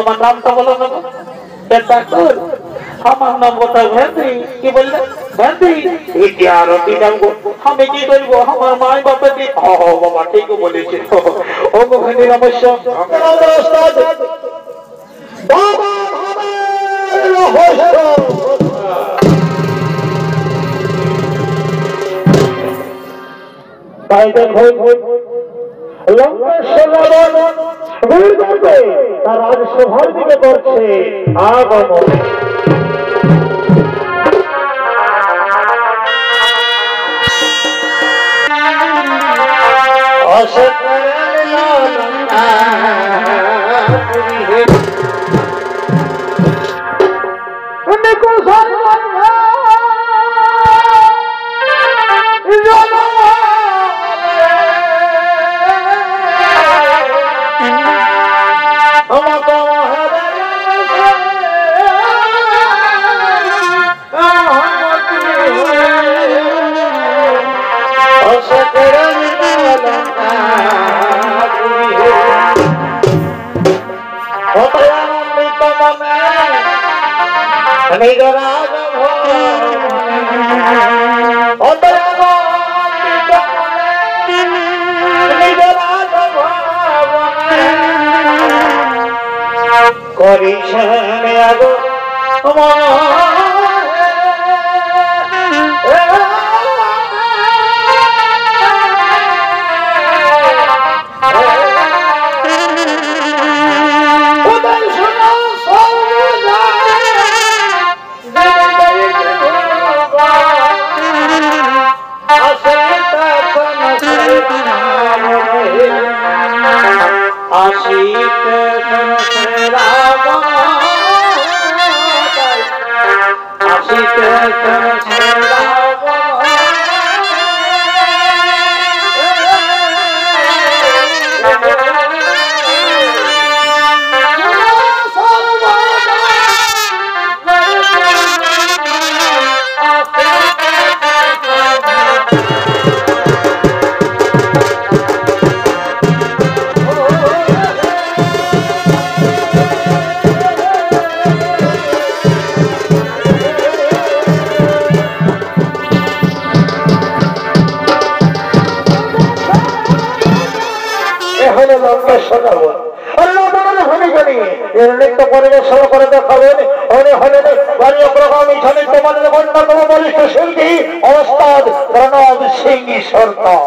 তোমার নামটা বলো না ঠাকুর। আমার নাম কথা ভ্যান্দি। কি বললে? ভ্যান্দি। এটি আরো কি নাম গো? আমি কি করবো? আমার মায় বাপে কি? বাবা ঠিক বলেছে। ও গো ভ্যান্দি অবশ্য তাই দেখো তার রাজসভার দিকে করছে আগমন। পরিবেশন করে দেখাবেন তোমাদের অন্যতম বলিষ্ঠ শিল্পী ওস্তাদ প্রণব সিং সরকার।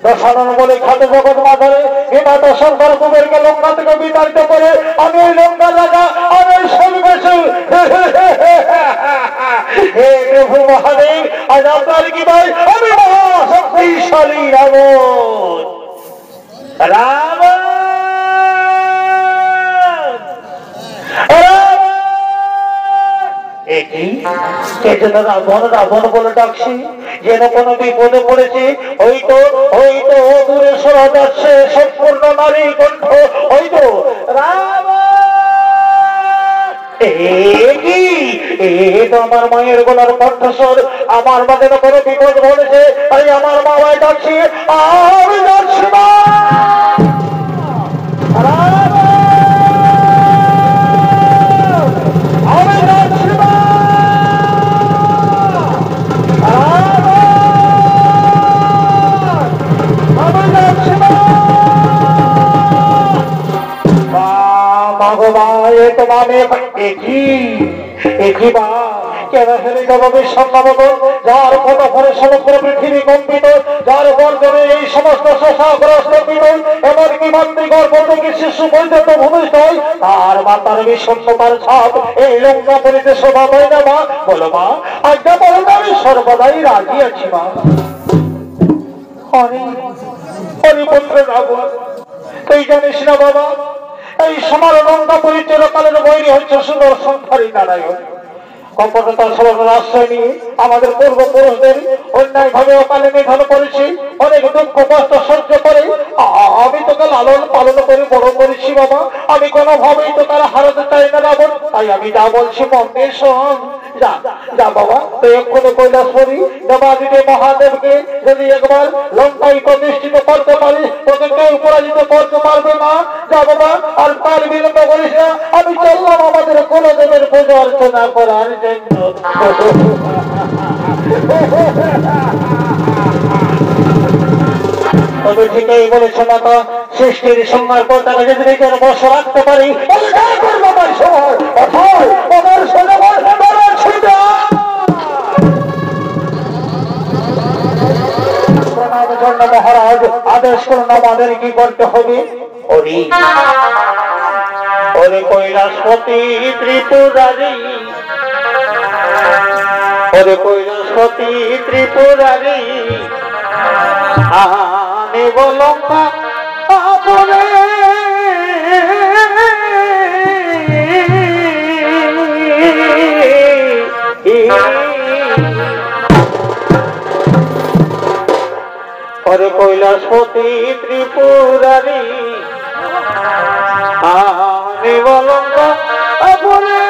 দশানন বলে খাতে জগৎ মাথারে বিনা দশঙ্কর কুবেরকে লঙ্কা থেকে বিতাড়িত করে আমি ওই লঙ্কা রাজা আমি ওই সন্ন্যাসী হে প্রভু মহাদেব আজ আপনার কি ভাই আমি মহাশক্তিশালী রাবণ রাবণ রাবণ রাবণ বলে ডাকছি যেন কোনো বিপদে পড়েছে হয়তো হয়তো দূরে শোনা যাচ্ছে সম্পূর্ণ নারী কণ্ঠ হয়তো আমার মায়ের গলার কণ্ঠস্বর আমার মাঝে কোনো বিপদ ঘটেছে তাই আমার মামায় ডাকছি আমি যাচ্ছি না যার কত করে সমগ্র পৃথিবী কম্পিত যার বর্জনে এই সমস্ত শোষাগ্রস্ত বিদল এমনকি মাতৃগর্ভ থেকে শিশু পর্যন্ত ভূমিষ্ঠ হয় তার মাতার বিষণ্ণতার ছাপ এই লঙ্কা পরিতে শোভা পাই না মা বলো মা আজ্ঞা বলো আমি সর্বদাই রাজি আছি মা হরিপুত্র রাবণ তুই জানিস না বাবা এই সমার লঙ্কা পরিচয়কালের বৈরী হচ্ছে সুদর্শন হরি নারায়ণ কপটতার সবার আশ্রয় নিয়ে আমাদের পূর্বপুরুষদের অন্যায় ভাবে অকালে নিধন করেছি অনেক দুঃখ কষ্ট সহ্য করে আমি তোকে লালন পালন করে বড় করেছি বাবা আমি কোনোভাবেই তো তারা হারাতে চাই না রাবণ তাই আমি যা বলছি মন দিয়ে শোন যা যা বাবা তুই এক্ষুনি কৈলাসপুরী দেবাদিদেব মহাদেবকে যদি একবার লঙ্কায় প্রতিষ্ঠিত করতে পারিস তোকে কেউ পরাজিত করতে পারবে না যা বাবা আর কাল বিলম্ব করিস না আমি চললাম আমাদের কুলদেবের পুজো অর্চনা করার জন্য তবে ঠিকই বলেছ মাতা সৃষ্টির সংহার পতাকা যদি নিজের বসে রাখতে পারি মহারাজ আদেশ করুন আমাদের কি করতে হবে। ওরে কৈলাসপতি ত্রিপুরারি, ওরে কৈলাসপতি ত্রিপুরারি, আমি বলঙ্কা আপনে ওরে কৈলাসপতি ত্রিপুরারি, আমি বলঙ্কা আপনে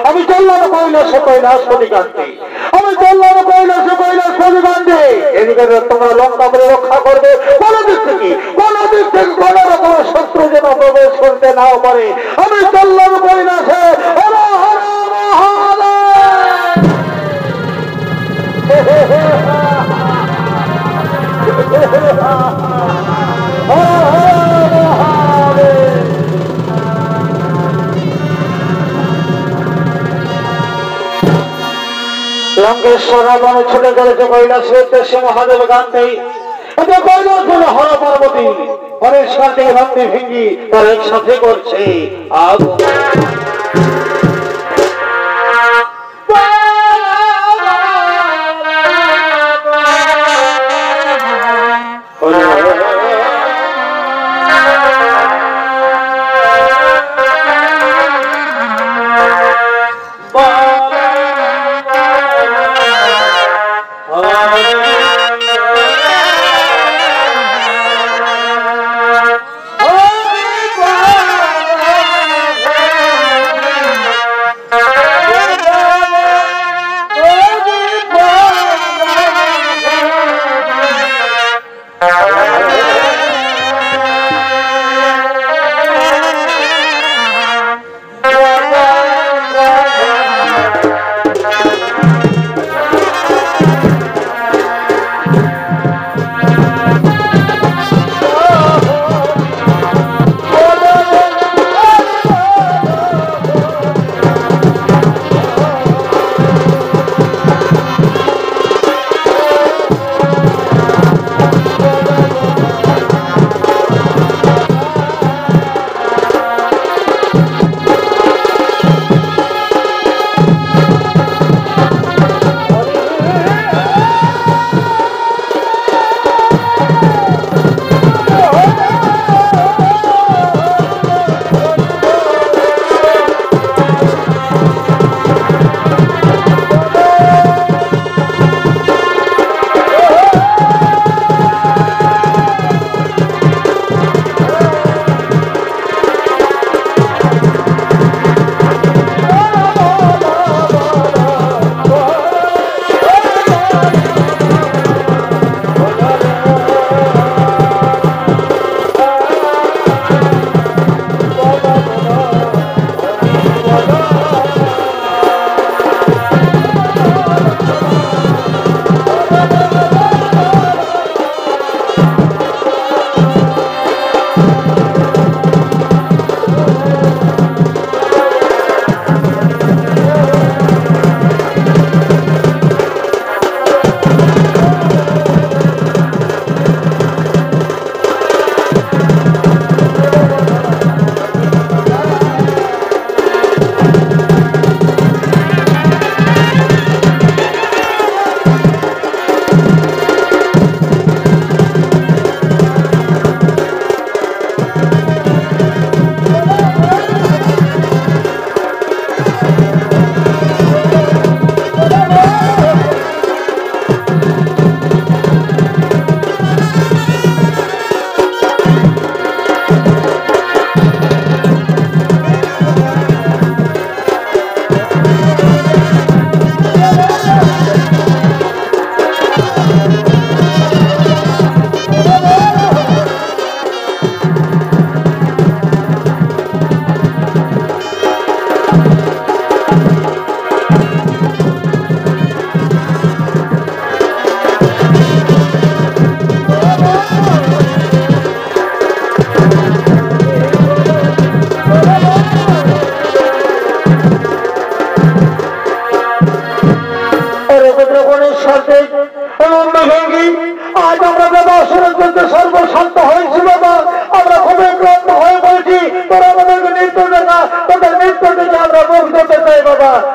আমি চললাম কৈলাসে কৈলাসপতি কান্তি, আমি চললাম কৈলাসে কৈলাসপতি কান্তি। এদিকে তোমরা লঙ্কা বলে রক্ষা করবে, কোন দিক থেকে কোন রকম শত্রু যেন প্রবেশ করতে নাও পারে। আমি চললাম কৈলাসে। লঙ্কেশ্বর রাবণ ছুটে চলেছে কৈলাসের উদ্দেশ্যে মহাদেব গান্ধী। কৈলাস বলে হর পার্বতী পরেশ কান্তি ভক্তি ভেঙ্গি তার একসাথে করছে আগুন।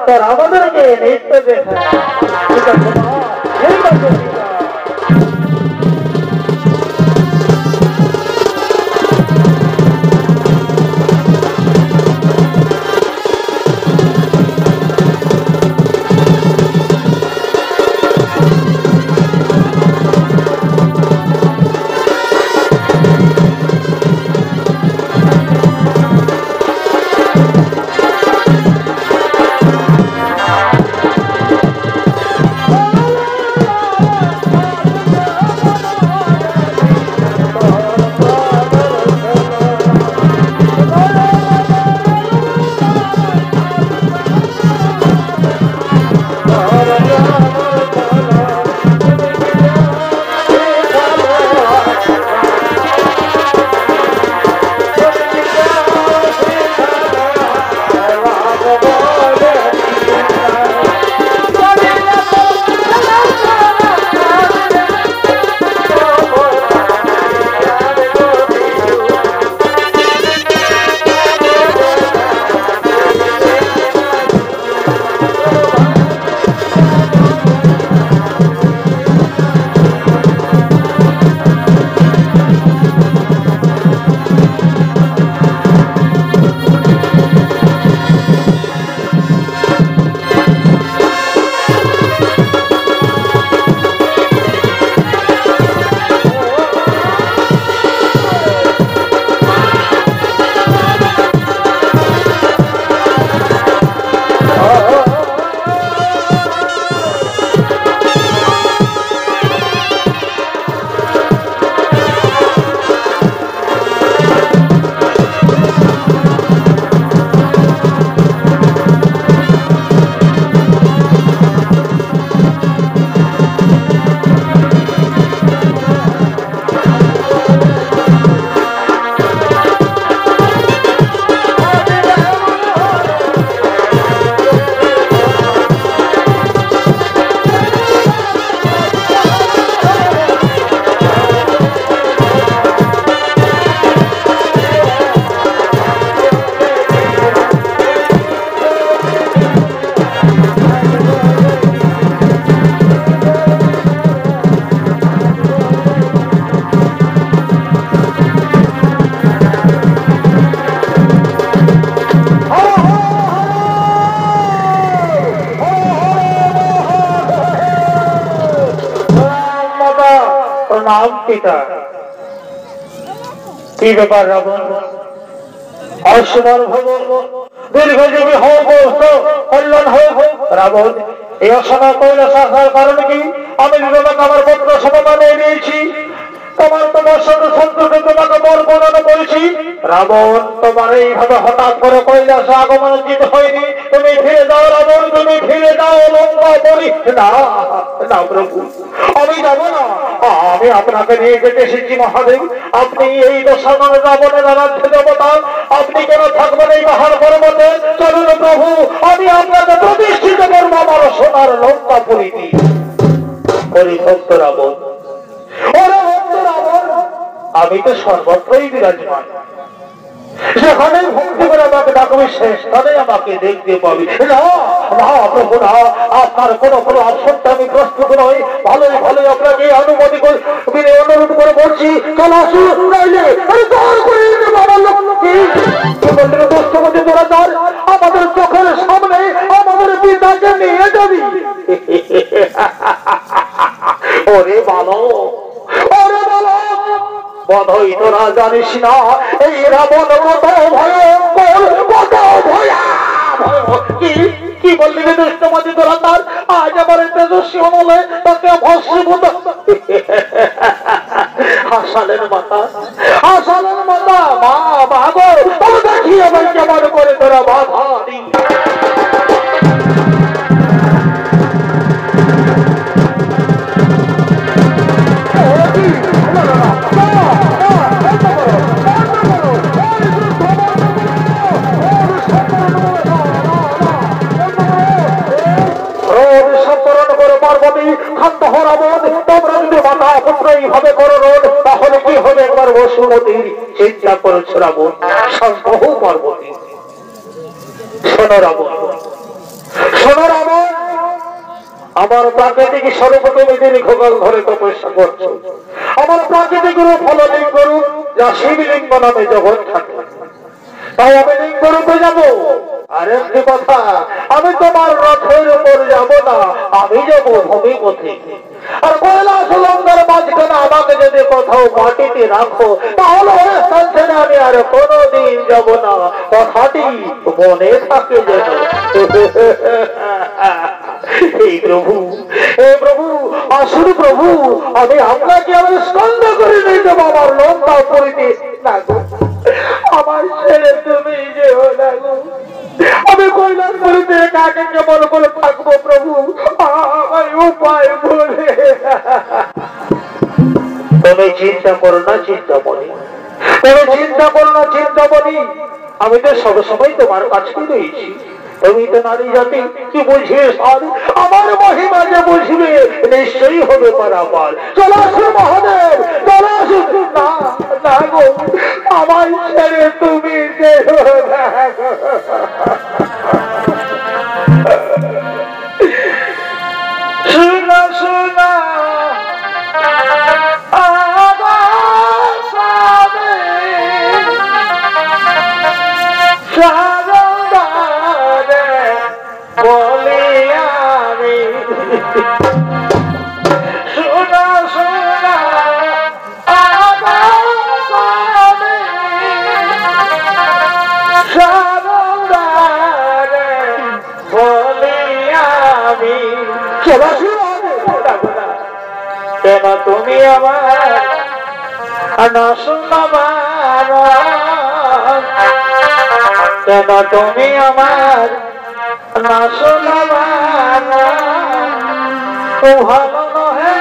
তোর আমাদেরকে নৃত্য দেখা। ঠিক আছে মা, ঠিক আছে। নাম পিতা। কি ব্যাপার রাবণ? অসমর ভব দীর্ঘজীবী হোক, কল্যাণ হোক। রাবণ, এই অসময় কৈলাস আসার কারণ কি? আমি তোমাকে আমার পুত্র সমমানে নিয়েছি, তোমার সাথে সন্তোষে তোমাকে বর্ণনা করেছি। রাবণ, তোমার এইভাবে হঠাৎ করে কৈলাসে আগমন উচিত হয়নি। তুমি ফিরে যাও রাবণ, তুমি ফিরে যাও লঙ্কা বলি। না না প্রভু, আমি যাব না। আমি আপনাকে নিয়ে যেতে এসেছি মহাদেব। আপনি এই দশানন রাবণের আরাধ্য দেবতা, আপনি কেন থাকবেন এই পাহাড় পর্বতে? চলুন প্রভু, আমি আপনাকে প্রতিষ্ঠিত করবো আমার সোনার লঙ্কা পুরীতে। ভক্ত রাবণ, ওরা ভক্ত রাবণ, আমি তো সর্বত্রই বিরাজমান। যেখানে ভক্তি করে আমাকে ডাকবে সে স্থানে আমাকে দেখতে পাবি। না না প্রভু, না, আপনার কোনো অপশনটা আমি প্রস্তুত নই। ভালোই ভালোই আপনাকে অনুমতি করে অনুরোধ করে বলছি, চল আসুন। আমাদের চোখের সামনে আমাদের পিতাকে নিয়ে যাবি। ওরে ভালো, ওরে ভালো, বোধহয় তোরা জানিস না এই রাবণ কত ভয়ঙ্কর, কত ভয়াবহ। কি বললি দুষ্টমতি তোরা? তার আজ আমার তেজস্বী অমলে তাকে ভস্মীভূত। হাসালেন মাতা, হাসালেন মাতা, মা বাগো, তবে দেখি আমার কেমন করে তোরা বাধা দিই। তাহলে কি হবে? একবার বসুমতির চিন্তা করেছ রাবণ। বহু পার্বতী, শোনো রাবণ, সোনার আমার প্রাকৃতিক সর্বপ্রথম দীর্ঘকাল ধরে তপস্যা করছে। আমার প্রাকৃতিক রূপ হলো লিঙ্গ রূপ, যা শিবলিঙ্গ নামে জগৎ থাকে। তাই আমি লিঙ্গ রূপে যাবো। আর একটি কথা, আমি তোমার রথের উপর যাব না, আমি যাবো ভূমি পথে। আর কৈলাস লঙ্কার মাঝখানে আমাকে যদি কোথাও মাটিতে রাখো, তাহলে ওই স্থান ছেড়ে আমি আর কোনোদিন যাব না। কথাটি মনে থাকে যেন। এই প্রভু, হে প্রভু, আসুন প্রভু, আমি আপনাকে আমার স্কন্ধ করে নিয়ে যাবো আমার লঙ্কা পরিতে না গো। আমার ছেলে তুমি যেও না গো। আমি কৈলাস পরিতে কাকে কেমন করে থাকবো প্রভু, আমার উপায় বলে। তুমি চিন্তা করো না চিন্তামণি, তুমি চিন্তা করো না চিন্তামণি, আমি তো সবসময় তোমার কাছে রয়েছি। তুমি তো নারী জাতি, কি বুঝিয়ে সার আমার মহিমা যে বুঝবে নিশ্চয়ই হবে পারাপার। চলে আসুন মহাদেব, চলে আসুন। না না গো, আমার ছেড়ে তুমি যেও না গো। শোনা শোনা কেন তুমি আমার না শুনবার, কেন তুমি আমার না শুনবার, ভালো নহে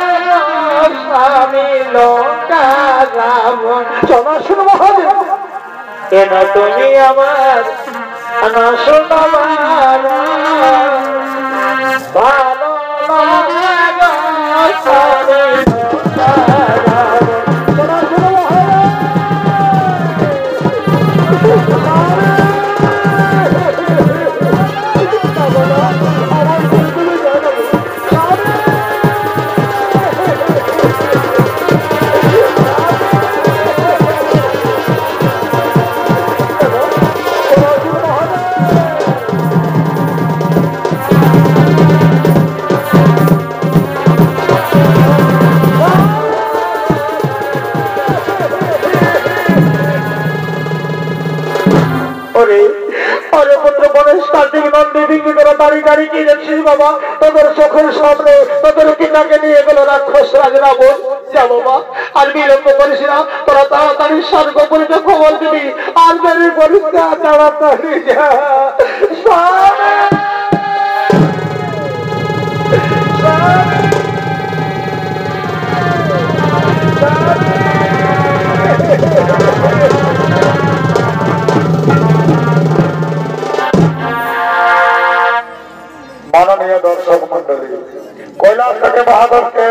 স্বামী লঙ্কা রাবণ। চলো শুনবো হবে। কেন তুমি আমার না শুনবার, ভালো নহে স্বামী লঙ্কা রাবণ। চলো শুনবো হবে। বাবা তোদের চোখের সামনে তোদের পিতাকে নিয়ে গেল রাক্ষস রাজ রাবণ। যা বাবা, আর বিলম্ব করিস না, তোরা তাড়াতাড়ি স্বর্গ পরিতে খবর দিবি। আর দেরি করিস না, তাড়াতাড়ি যা। মাননীয় দর্শক মন্ডলী, কৈলাস থেকে বাহাদুরকে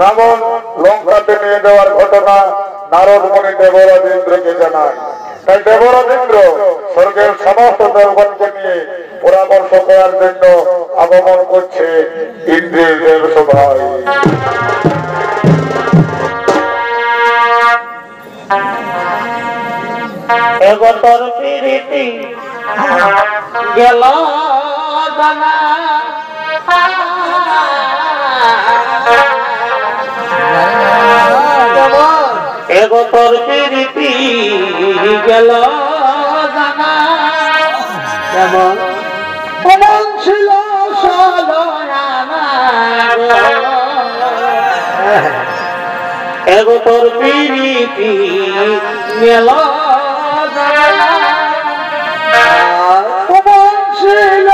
রাবণ লঙ্কাতে নিয়ে যাওয়ার ঘটনা নারদ মুনি দেবরাজ ইন্দ্রকে জানায়। তাই দেবরাজ ইন্দ্র স্বর্গের সমস্ত দেবগণকে নিয়ে পরামর্শ করার জন্য আগমন করছে ইন্দ্রের দেবসভায়। এগোতর প্রীতি গেল জানা, এগোতর প্রীতি গেল জানা, কেমন কেমন ছিল এগোতর প্রীতি গেল জানা, কেমন ছিল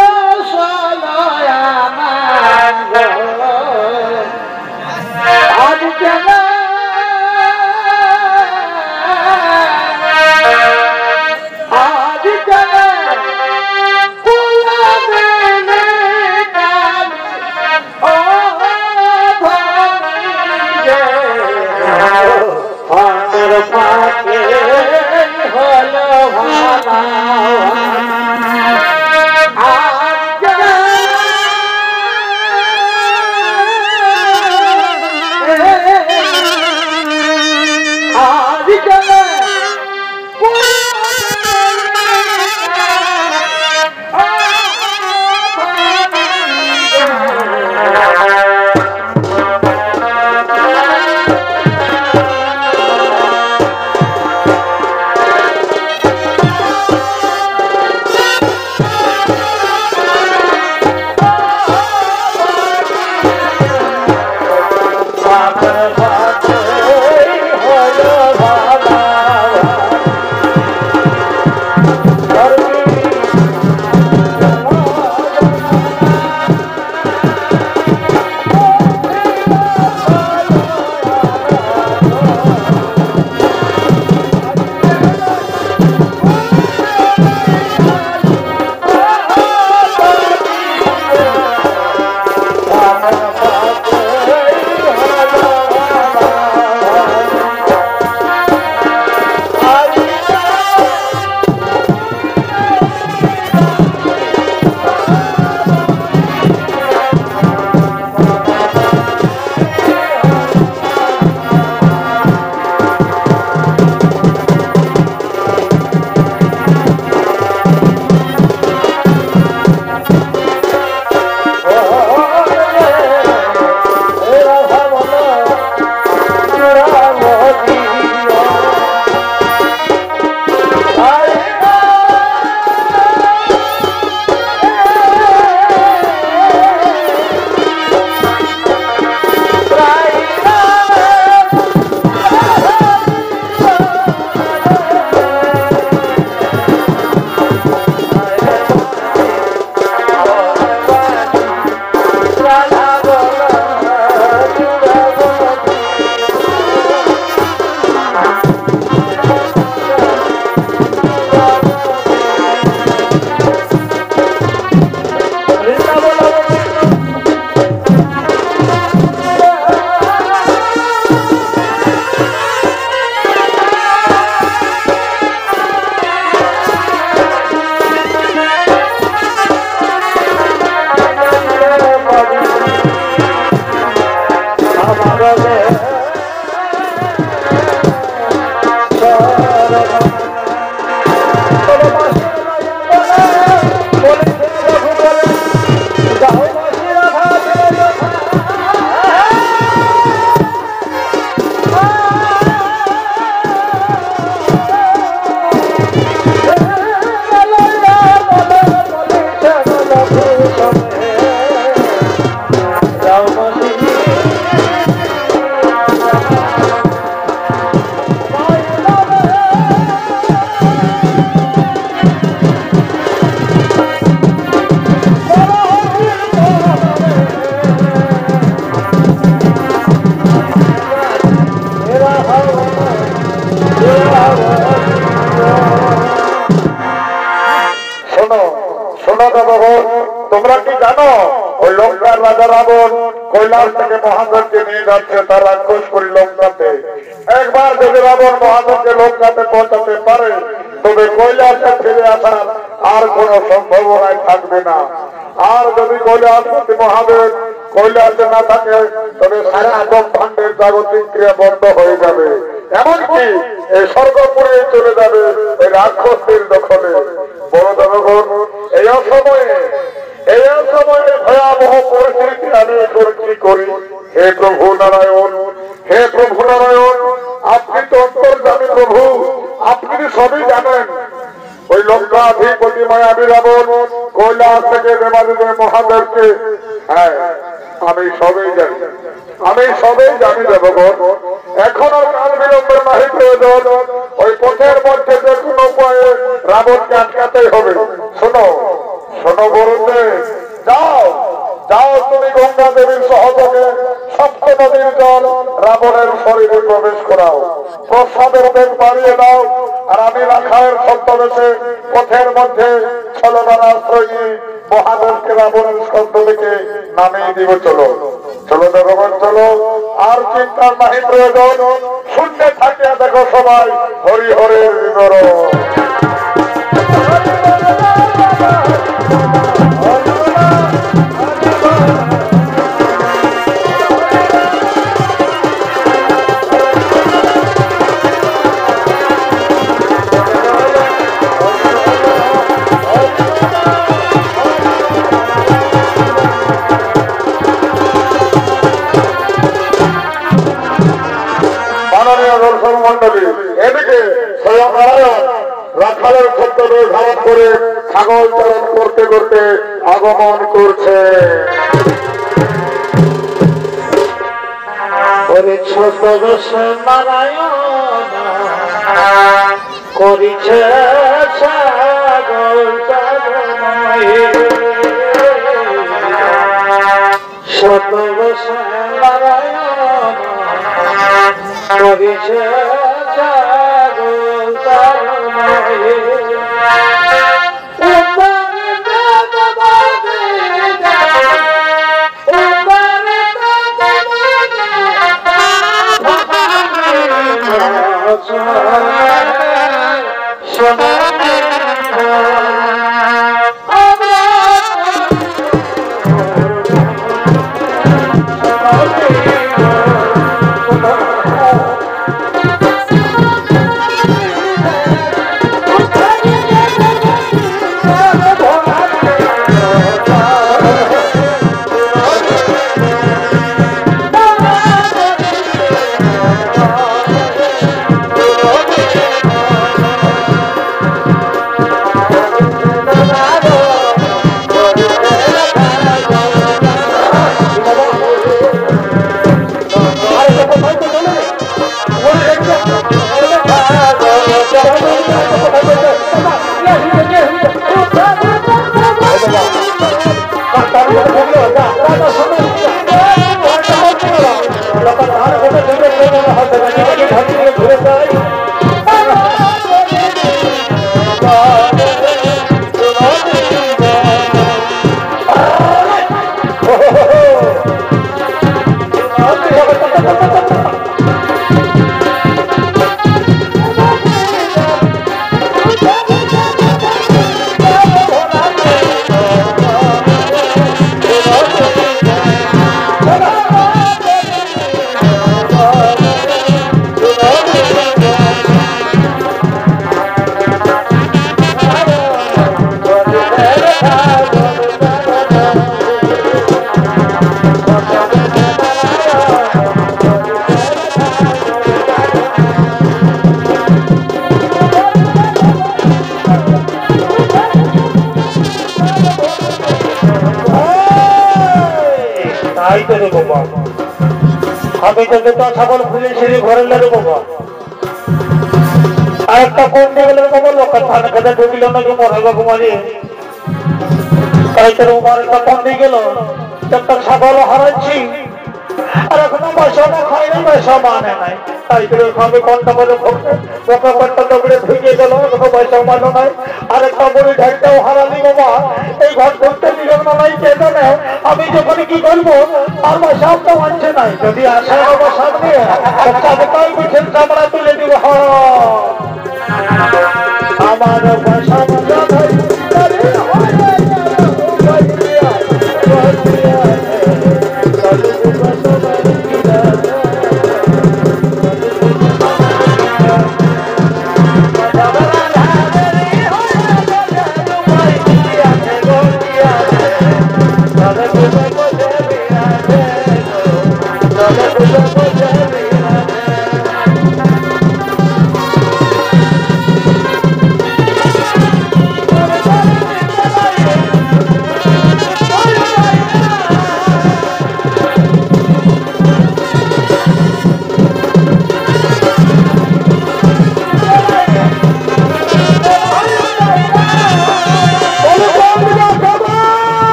আজ কেন হলো শোনো শোনো বাবা, তোমরা কি জানো ওই লঙ্কার রাজা রাবণ কৈলাস থেকে মহাদেবকে নিয়ে যাচ্ছে তার রাক্ষস করি লঙ্কাতে। একবার যদি রাবণ মহাদেবকে লঙ্কাতে পৌঁছাতে পারে তবে কৈলাসে ফিরে আসার আর কোন সম্ভাবনাই থাকবে না। আর যদি কৈলাসপতি মহাদেব কৈলাসে না থাকে তবে সারা ব্রহ্মাণ্ডের জাগতিক ক্রিয়া বন্ধ হয়ে যাবে, এমনকি এই স্বর্গপুরে চলে যাবে ওই রাক্ষসদের দখলে। বড় জনগণ, এই অসময়ে ভয়াবহ পরিস্থিতি আমি কি করি? হে প্রভু নারায়ণ, হে প্রভু নারায়ণ, আপনি তো অন্তর্যামী প্রভু, আপনি সবই জানেন। ওই লঙ্কাধিপতি মায়াবী রাবণ কৈলাস থেকে দেবাদিদেব মহাদেবকে, হ্যাঁ আমি সবই জানি, আমি সবই জানি দেবগণ। এখন আর কাল বিলম্বের নাহি প্রয়োজন, ওই পথের মধ্যে যে কোনো উপায়ে রাবণকে আটকাতেই হবে। শোনো শোনো বরুণদেব, যাও যাও, তুমি গঙ্গা দেবীর সহযোগে সপ্ত নদীর জল রাবণের শরীরে প্রবেশ করাও, প্রসাদের বেগ বাড়িয়ে দাও, আর আমি রাখায়ের ছদ্মবেশে পথের মধ্যে ছলনার আশ্রয় নিয়ে মহাদেবকে রাবণের স্কন্ধ থেকে নামিয়ে দিব। চলো চলো ভগবান, চলো, আর চিন্তার নাহি প্রয়োজন। শুনতে থাকিয়া দেখো সবাই হরি হরের বিবরণ। এদিকে স্বয়ং নারায়ণ রাখালের ছদ্মবে ধারণ করে ছাগল চালন করতে করতে আগমন করছে। নারায়ণ করিছে ছাগল চালন, শতবশ নারায়ণ করিছে ছাগল চালন। আমি তোকে তো ছাগল খুলে ছেড়ে ঘরে লেগে বাবা, আর একটা কোন দিয়ে গেলে বাবা লোকের থানা খেতে ঢুকিল নাকি মরে বাবু মারি, তাই তোর উমার একটা কোন দিয়ে গেল, একটা ছাগল হারাচ্ছি আর এখনো পয়সাটা খাই না, পয়সা মানে নাই। তাই করে আমি কোনটা করে বোকা পাট্টা দৌড়ে ঢুকে গেল, কোনো পয়সা মানো নাই। আর একটা বড় ঢাকটাও হারালি বাবা, এই ঘর ঢুকতে দিলাম না নাই কেন না। আমি যখন কি করবো আর বাসাও তো মানছে নাই, যদি আসে বাবা সামনে চাবুকাই পিঠের চামড়া তুলে দিব। আমার বাসা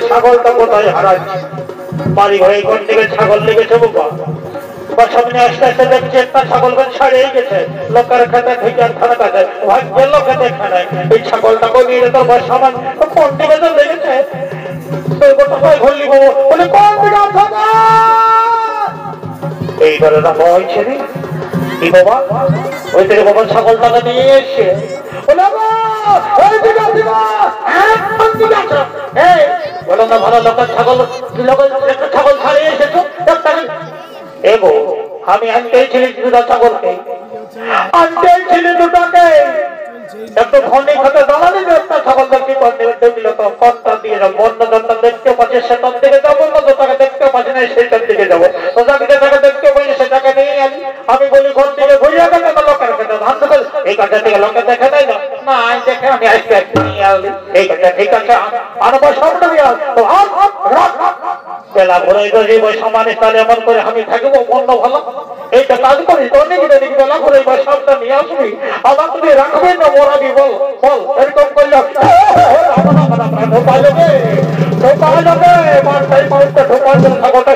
ছাগলটা কোথায় হারাচ্ছে, বাড়ি ঘরে কোন দিকে ছাগল লেগেছে বাবা। সামনে আস্তে আস্তে দেখছে একটা ছাগলগঞ্জ ছাড়িয়ে গেছে, লোকের খেতে থেকে খানা কাছে ভাগ্যের লোক খেতে খানায় এই ছাগলটাকে নিয়ে যেত সামান কোন দিকে তো লেগেছে। এইবারে রাখা হয়েছে রে কি বাবা, ওই থেকে বাবা ছাগলটাকে নিয়ে এসছে। বলো না ভালো লোকের ছাগল, একটা ছাগল ছাড়িয়ে এসেছো। এগো আমি আনতেই ছিলি দুটা ছাগলকে, আনতেই ছিলি দুটাকে, একটু খন্ডি খেতে দাঁড়ালি একটা ছাগল দেখতে দিল তো কনটা দিয়ে যাবো, অন্য যতটা দেখতে পাচ্ছি সেটার দিকে যাবো, অন্য যেটাকে দেখতে পাচ্ছি না সেটার দিকে যাবো। তো যাকে যেটাকে দেখতে পাচ্ছি সেটাকে নিয়ে আনি। আমি বলি ঘর দিকে ঘুরিয়ে গেলে তো লোকের খেতে ধান দেখে এই কাজটা থেকে লোকের দেখে দেয় না, না আমি দেখে আমি আসতে আসতে নিয়ে আসলি এই কাজটা ঠিক আছে আনবো সবটা নিয়ে আসবো। বেলা ঘুরে যদি ওই সমানে তাহলে এমন করে আমি থাকবো বন্ধ ভালো এইটা কাজ করি তো অনেক দিন বেলা ঘুরে ওই সবটা নিয়ে আসবি, আবার তুমি রাখবে না মোরাবি বল বল এরকম করলে ঢোকা যাবে ঢোকা যাবে মানটাই মানুষটা ঢোকা যাবে ছাগলটা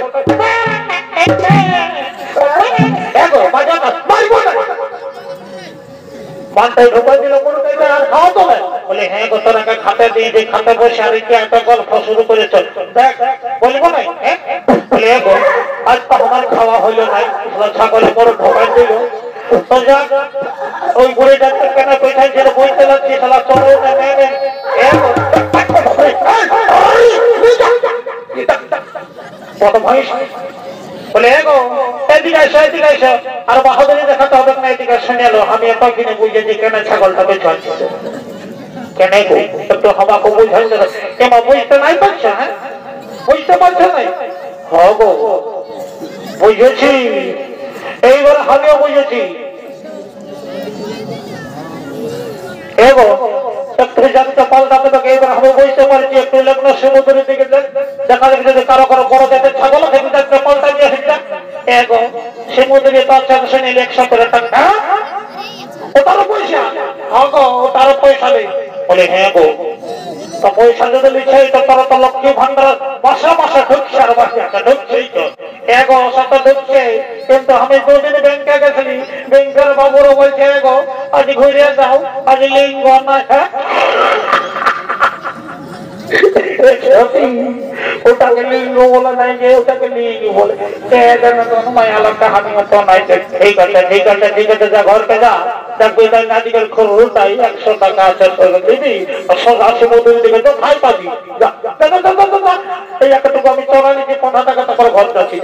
মানটাই ঢোকা দিল কোনো আর খাওয়া তো না। বলে হ্যাঁ গো তোর আগে খাতে দিয়ে যে খাতে বসে আর কি একটা গল্প শুরু করে চল দেখ বলবো না। বলে গো আজ তো আমার খাওয়া হইলো নাই, ছাগলে বড় ঢোকা দিল। তো যাক ওই বুড়ে ডাক্তার কেন পয়সা ছিল বইতে লাগছে সালা চলো না নেই কত ভয়। বলে গো এদিকে এসো এদিকে এসো, আর বাহাদুরি দেখাতে হবে না, এদিকে শুনে এলো। আমি এত কিনে বুঝেছি কেন ছাগলটাকে চলছে কেন গো একটু আমাকে বুঝাইছে কেমন বুঝতে নাই পারছো, হ্যাঁ বুঝতে পারছো নাই? হ গো বুঝেছি, এইবার আমিও বুঝেছি। এগো একটু জানতে পাল্টাতে তোকে এবার আমি বুঝতে পারছি। একটু লগ্ন সমুদ্রের দিকে দেখা যাবে যদি কারো কারো বড় জাতের ছাগল থেকে দেখতে পাল্টা দিয়ে আসছে। এগো সমুদ্রে তার চারশো নিলে 117 টাকা, ও তারও পয়সা। হ্যাঁ গো ও তারও পয়সা নেই। বলে হ্যাঁ গো তো পয়সা যদি লিখে তো তারা তো লক্ষ্মী ভান্ডার মাসে মাসে ঢুকছে আর মাসে ঢুকছেই তো। এগো সেটা ঢুকছে, কিন্তু আমি দুদিন ব্যাংকে গেছিলি, ব্যাংকের বাবুরও বলছে এগো আজ ঘুরে যাও, আজ লিঙ্গ না ওটাকে লিঙ্গ বলে নাই যে ওটাকে লিঙ্গ বলে মায়ালাটা হানি মতো নাই। ঠিক আছে ঠিক আছে ঠিক আছে যা ঘরকে যা দেখবি তাই নাদিকের খরচ তাই 100 টাকা আছে দিবি, 180 মধুর দিকে তো খাই পাবি। এই একটুকু আমি চড়া নিচ্ছি 15 টাকা তারপর ঘর যাচ্ছি।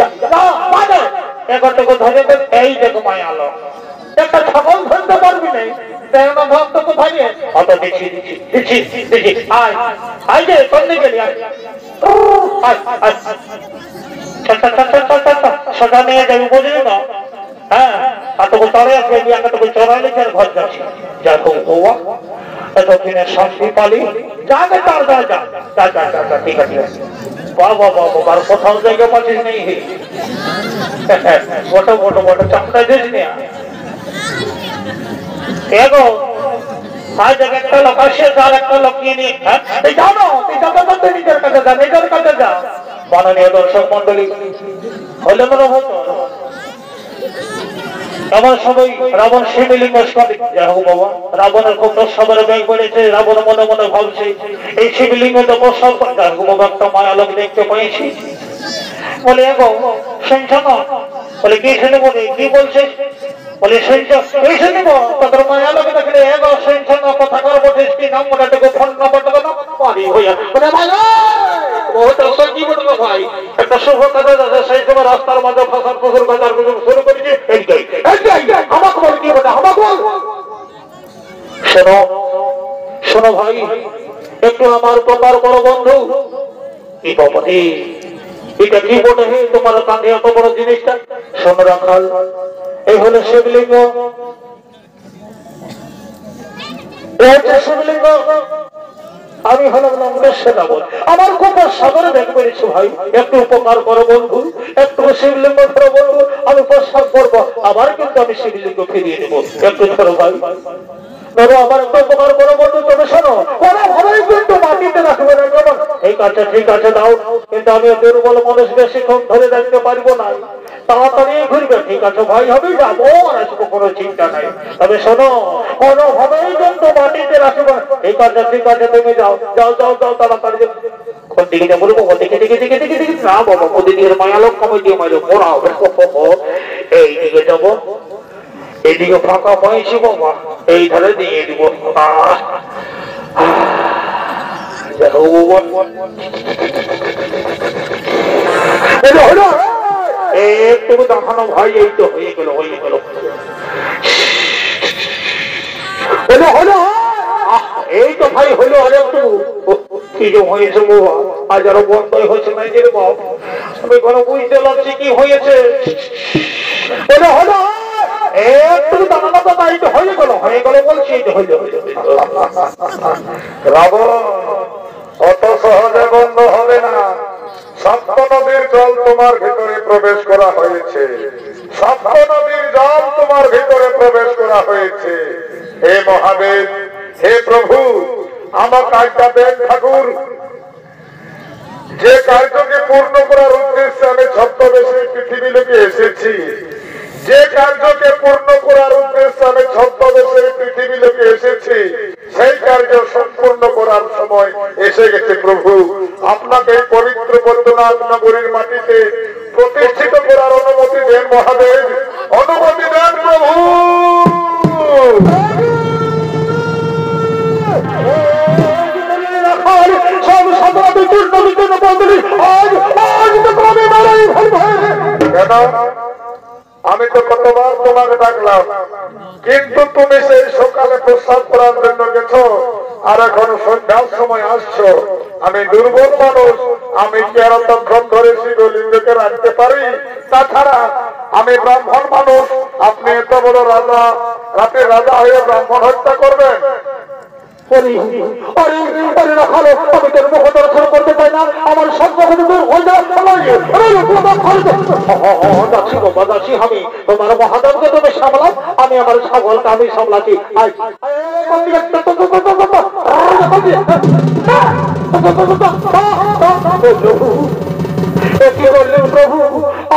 একটুকু ধরে এই দেখো মায়ালো একটা ছাগল ধরতে পারবি না, সেটা নিয়ে যাবি বুঝলি না। হ্যাঁ এতটুকু চড়ে আসবে এতটুকু চড়াইলে ঘর যাচ্ছি। দেখো বৌয়া এতদিনের শান্তি পালি যাবে তার যা যা যা যা যা যা ঠিক আছে। বাবা বাবা আর কোথাও জায়গা পাচ্ছিস নেই, বড় বড় বড় চাপটা দিস না। এগো সাইডে একটা লোক আসে, আর একটা লোক নিয়ে এই জানো তুই যত নিজের কাছে যা, নিজের কাছে যা। মাননীয় দর্শক মন্ডলী, হলে মনে হতো এমন সবাই রাবণ শিবলিঙ্গ বাবা, রাবণের খুব সবার ব্যাগ পড়েছে। রাবণ মনে মনে ভাবছে এই শিবলিঙ্গ তো প্রসব বাবা একটা মায়ালোক দেখতে পেয়েছি। বলে এগো শুনছ না? বলে কি শুনে? বলে কি বলছে? বলে শুনছ এই শুনিব তোর মায়ালোক দেখলে এগো শুনছ না? কথা কর বলিস কি নাম মোটাটুকু ফোন নম্বরটা না পারি হইয়া বলে ভাই বহুত কি বলবো ভাই, একটা শুভ কাজ আছে সেই সময় রাস্তার মাঝে ফসল ফসল বাজার শুরু করেছি। এইটাই আমাকে বল কি বলে আমাকে বল। শোনো শোনো ভাই, একটু আমার উপকার করো বন্ধু। কি বাবা এটা কি বটে হে তোমার কাঁধে এত বড় জিনিসটা? শোনো রাখাল, এই হলো শিবলিঙ্গ, এই হচ্ছে শিবলিঙ্গ। আমি হলাম লঙ্কেশ্বর রাবণ। আমার খুব সাগরে ব্যাগ পেরেছি ভাই, একটু উপকার করো বন্ধু, একটু শিবলিঙ্গ ধরো বন্ধু, আমি প্রস্তাব করবো, আবার কিন্তু আমি শিবলিঙ্গ ফিরিয়ে দেবো। একটু ধরো ভাই, ধরো আমার একটু উপকার করো বন্ধু। তবে শোনো কোনোভাবেই কিন্তু মাটিতে রাখবে না কেমন? ঠিক আছে দাও, কিন্তু আমি দুর্বল মানুষ, বেশিক্ষণ ধরে রাখতে পারবো না, তাড়াতাড়ি ঘুরবে। ঠিক আছে ভাই, হবে যাবো আর আসবো, কোনো চিন্তা নাই। তবে শোনো কোনোভাবেই কিন্তু মাটিতে রাখবে। ঠিক আছে তুমি যাও যাও যাও যাও তাড়াতাড়ি। কোন দিকে যাবো বলবো? দিকে দিকে দিকে দিকে দিকে না বাবা, ওদিকে মায়ালোক কমে দিয়ে মায়ালোক ওরা হবে। এই দিকে যাবো, এইদিকে ফাঁকা পাইছি বাবা, এই ধারে দিয়ে দিব। একটু দেখানো ভাই, এই তো হয়ে গেল হয়ে গেল। এই তো ভাই হলো, আর একটু কি যে হয়েছে বাবা, আজ আরো বন্ধই হচ্ছে না যে বাপ, আমি কোনো বুঝতে পারছি কি হয়েছে। হলো একটু দাঁড়ানো তো তাই তো হয়ে গেল বলছি, এই তো হইল। রাবণ অত সহজে বন্ধ হবে না। সপ্ত নদীর জল তোমার ভিতরে প্রবেশ করা হয়েছে, সপ্ত নদীর জল তোমার ভিতরে প্রবেশ করা হয়েছে। হে মহাদেব, হে প্রভু, আমার কাজটা দেন ঠাকুর। যে কার্যকে পূর্ণ করার উদ্দেশ্যে আমি ছদ্মবেশে পৃথিবী লোকে এসেছি, যে কার্যকে পূর্ণ করার উদ্দেশ্যে আমি ছদ্মবেশে পৃথিবী লোকে এসেছি, সেই কার্য সম্পূর্ণ করার সময় এসে গেছে প্রভু। আপনাকে পবিত্র বৈদ্যনাথ নগরীর মাটিতে প্রতিষ্ঠিত করার অনুমতি দেন মহাদেব, অনুমতি দেন প্রভু। আমি তো কতবার তোমাকে ডাকলাম, কিন্তু তুমি সেই সকালে প্রস্তাব করার জন্য গেছো, আর এখন সন্ধ্যার সময় আসছো। আমি দুর্বল মানুষ, আমি কি আর তখন ধরে শিবলিঙ্গকে রাখতে পারি? তাছাড়া আমি ব্রাহ্মণ মানুষ, আপনি এত বড় রাজা, রাতে রাজা হয়ে ব্রাহ্মণ হত্যা করবেন? আমি তোর মুখ দর্শন করতে পাই না, আমার সব দূর হয়ে যায়। আমি তোমার মহাদেবকে তুমি সামলাও, আমি আমার ছাগলকে আমি সামলাচ্ছি। কি করলেন প্রভু?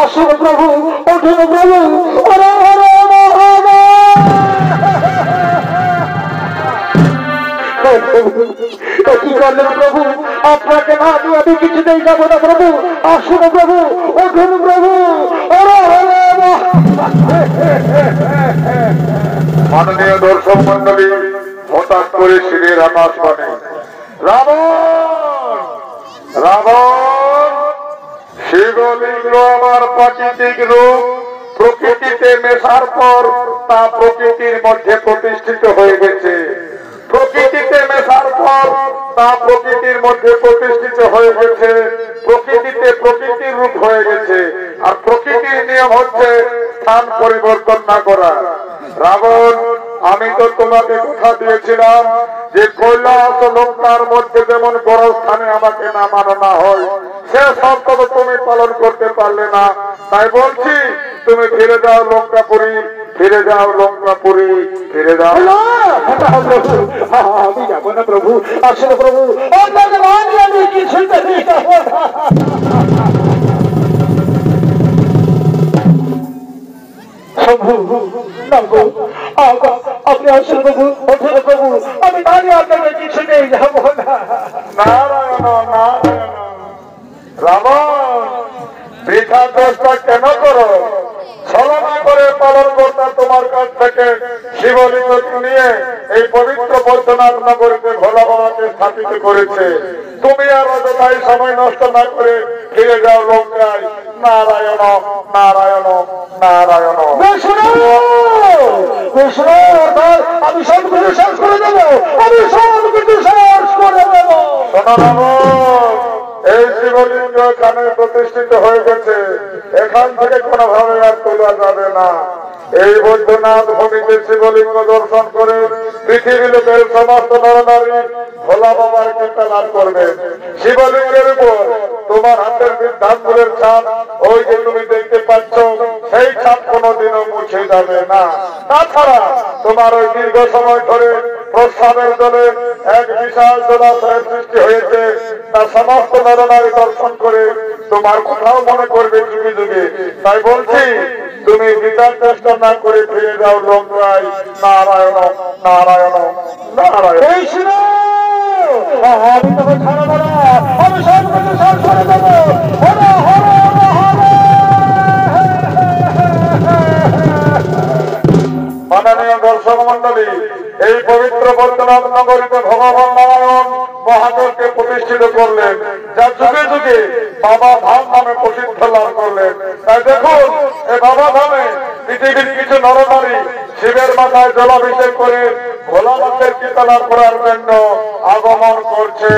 আসুন প্রভু, ওঠুন প্রভু। কি করলেন প্রভু? আপনাকে না দিয়ে আমি কিছুতেই যাবো না প্রভু। আসুন প্রভু, ওঠুন প্রভু। মাননীয় দর্শক মন্ডলী, হঠাৎ করে শিবের আকাশ বাণী, রাবণ রাবণ, শিবলিঙ্গ আমার প্রাকৃতিক রূপ, প্রকৃতিতে মেশার পর তা প্রকৃতির মধ্যে প্রতিষ্ঠিত হয়ে গেছে। প্রকৃতিতে মেশার পর তা প্রকৃতির মধ্যে প্রতিষ্ঠিত হয়ে গেছে, প্রকৃতিতে প্রকৃতির রূপ হয়ে গেছে। আর প্রকৃতির নিয়ম হচ্ছে স্থান পরিবর্তন না করা। রাবণ, আমি তো তোমাকে কথা দিয়েছিলাম যে কৈলাস লঙ্কার মধ্যে যেমন বড় স্থানে আমাকে নামানো না হয়, সে শর্ত তুমি পালন করতে পারলে না। তাই বলছি তুমি ফিরে যাও লঙ্কাপুরী, ফিরে যাও লঙ্কাপুরী, ফিরে যাও। আমি যাবো না প্রভু, আসলে প্রভু আপনাকে মানি আমি কিছুতেই যাবো না। আপনি আসেন প্রভু, ওঠেন প্রভু, আমি মানি আপনাকে কিছুতেই যাবো না। নারায়ণ নারায়ণ। রাবণ, বৃথা চেষ্টা কেন করো? ছলনা করে পালন কর্তা তোমার কাছ থেকে শিবলিঙ্গ নিয়ে এই পবিত্র বৈদ্যনাথ নগরীতে ভোলা বাবাকে স্থাপিত করেছে। তুমি আর অযথাই সময় নষ্ট না করে ফিরে যাও লঙ্কায়। নারায়ণ নারায়ণ নারায়ণ। আমি সব কিছু শেষ করে দেবো, আমি সব কিছু শেষ করে দেবো। শোনো রাবণ, এই শিবলিঙ্গ এখানে প্রতিষ্ঠিত হয়ে গেছে, এখান থেকে কোনোভাবে আর তোলা যাবে না। এই বৈদ্যনাথ ভূমিতে শিবলিঙ্গ দর্শন করে পৃথিবী লোকের সমস্ত নরনারী ভোলা বাবার কৃপা লাভ করবে। শিবলিঙ্গের উপর তোমার হাতের বৃদ্ধাঙ্গুলের ছাপ, ওই যে তুমি দেখতে পাচ্ছ, সেই ছাপ কোনোদিনও মুছে যাবে না। তাছাড়া তোমার ওই দীর্ঘ সময় ধরে প্রস্রাবের জলে এক বিশাল জলাশয়ের সৃষ্টি হয়েছে, তা সমস্ত নরনারী দর্শন করে তোমার কোথাও মনে করবে যুগে যুগে। তাই বলছি, তুমি বিচার চেষ্টা না করে ফিরে যাও লঙ্কায়। নারায়ণ নারায়ণ নারায়ণ। আমি তোকে ছাড়বো না, আমি সব কিছু শেষ করে দেবো। মাননীয় দর্শক মন্ডলী, এই পবিত্র বৈদ্যনাথ নগরীতে ভগবান নারায়ণ মহাদেবকে প্রতিষ্ঠিত করলেন, যা যুগে যুগে বাবা ধাম নামে প্রসিদ্ধ লাভ করলেন। তাই দেখুন, এই বাবা ধামে পৃথিবীর কিছু নরনারী শিবের মাথায় জলাভিষেক করে ভোলানাথের কৃপা লাভ করার জন্য আগমন করছে।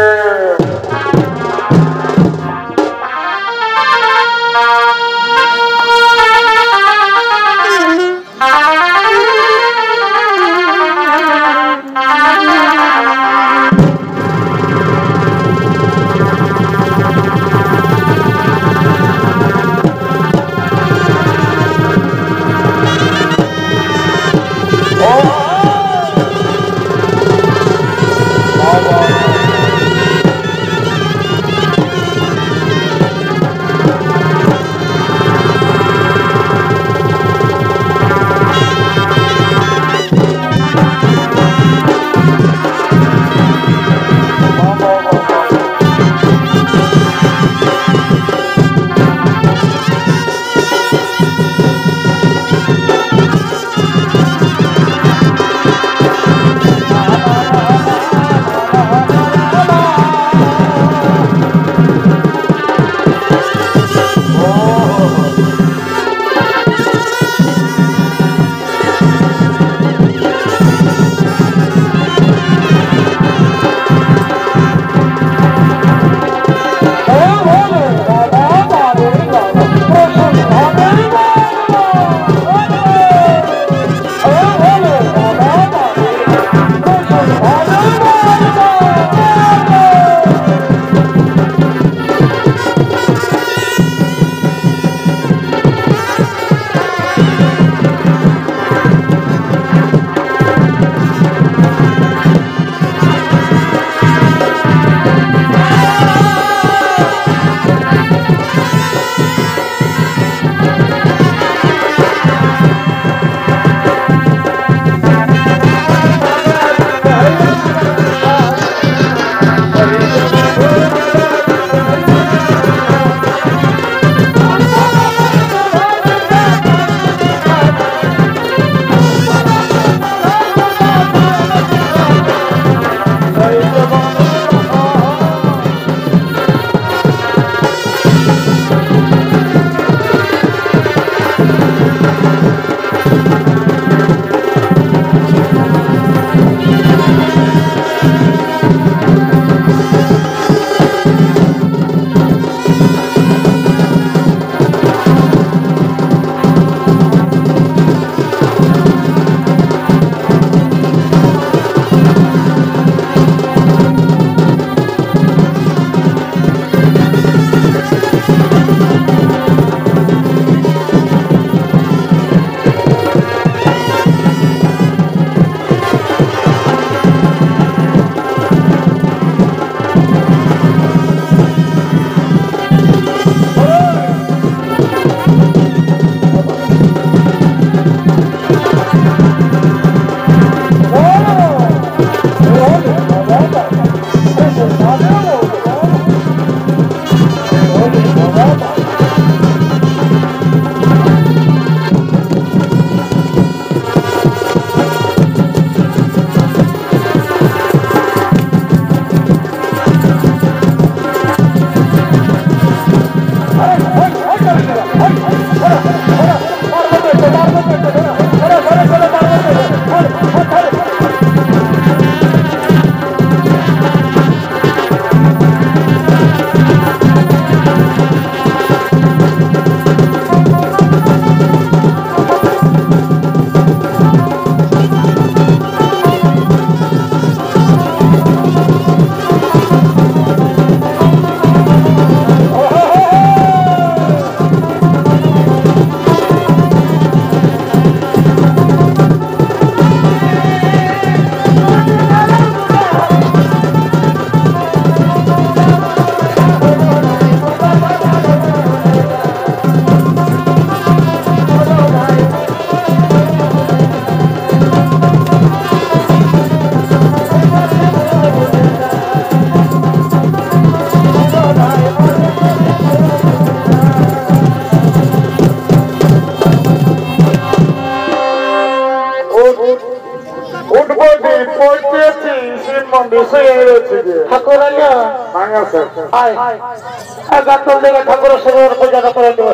ঠাকুর পূজা করে দেবো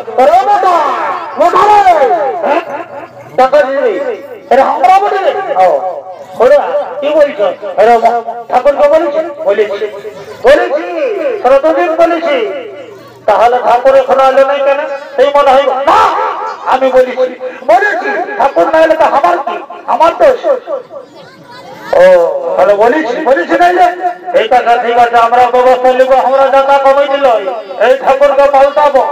কি বলছো ঠাকুরকে বলেছি বলেছি বলেছি সরতদিন বলেছি তাহলে ঠাকুর এখন এলো নাই কেন সেই মনে হয় না আমি বলেছি বলেছি ঠাকুর না এলে তো আমার কি আমার তো ও তাহলে বলেছি বলেছি নাইলে ঠিক আছে আমরা ব্যবস্থা নিব আমরা জায়গা কমে দিল এই ঠাকুরকে পাল্টাবো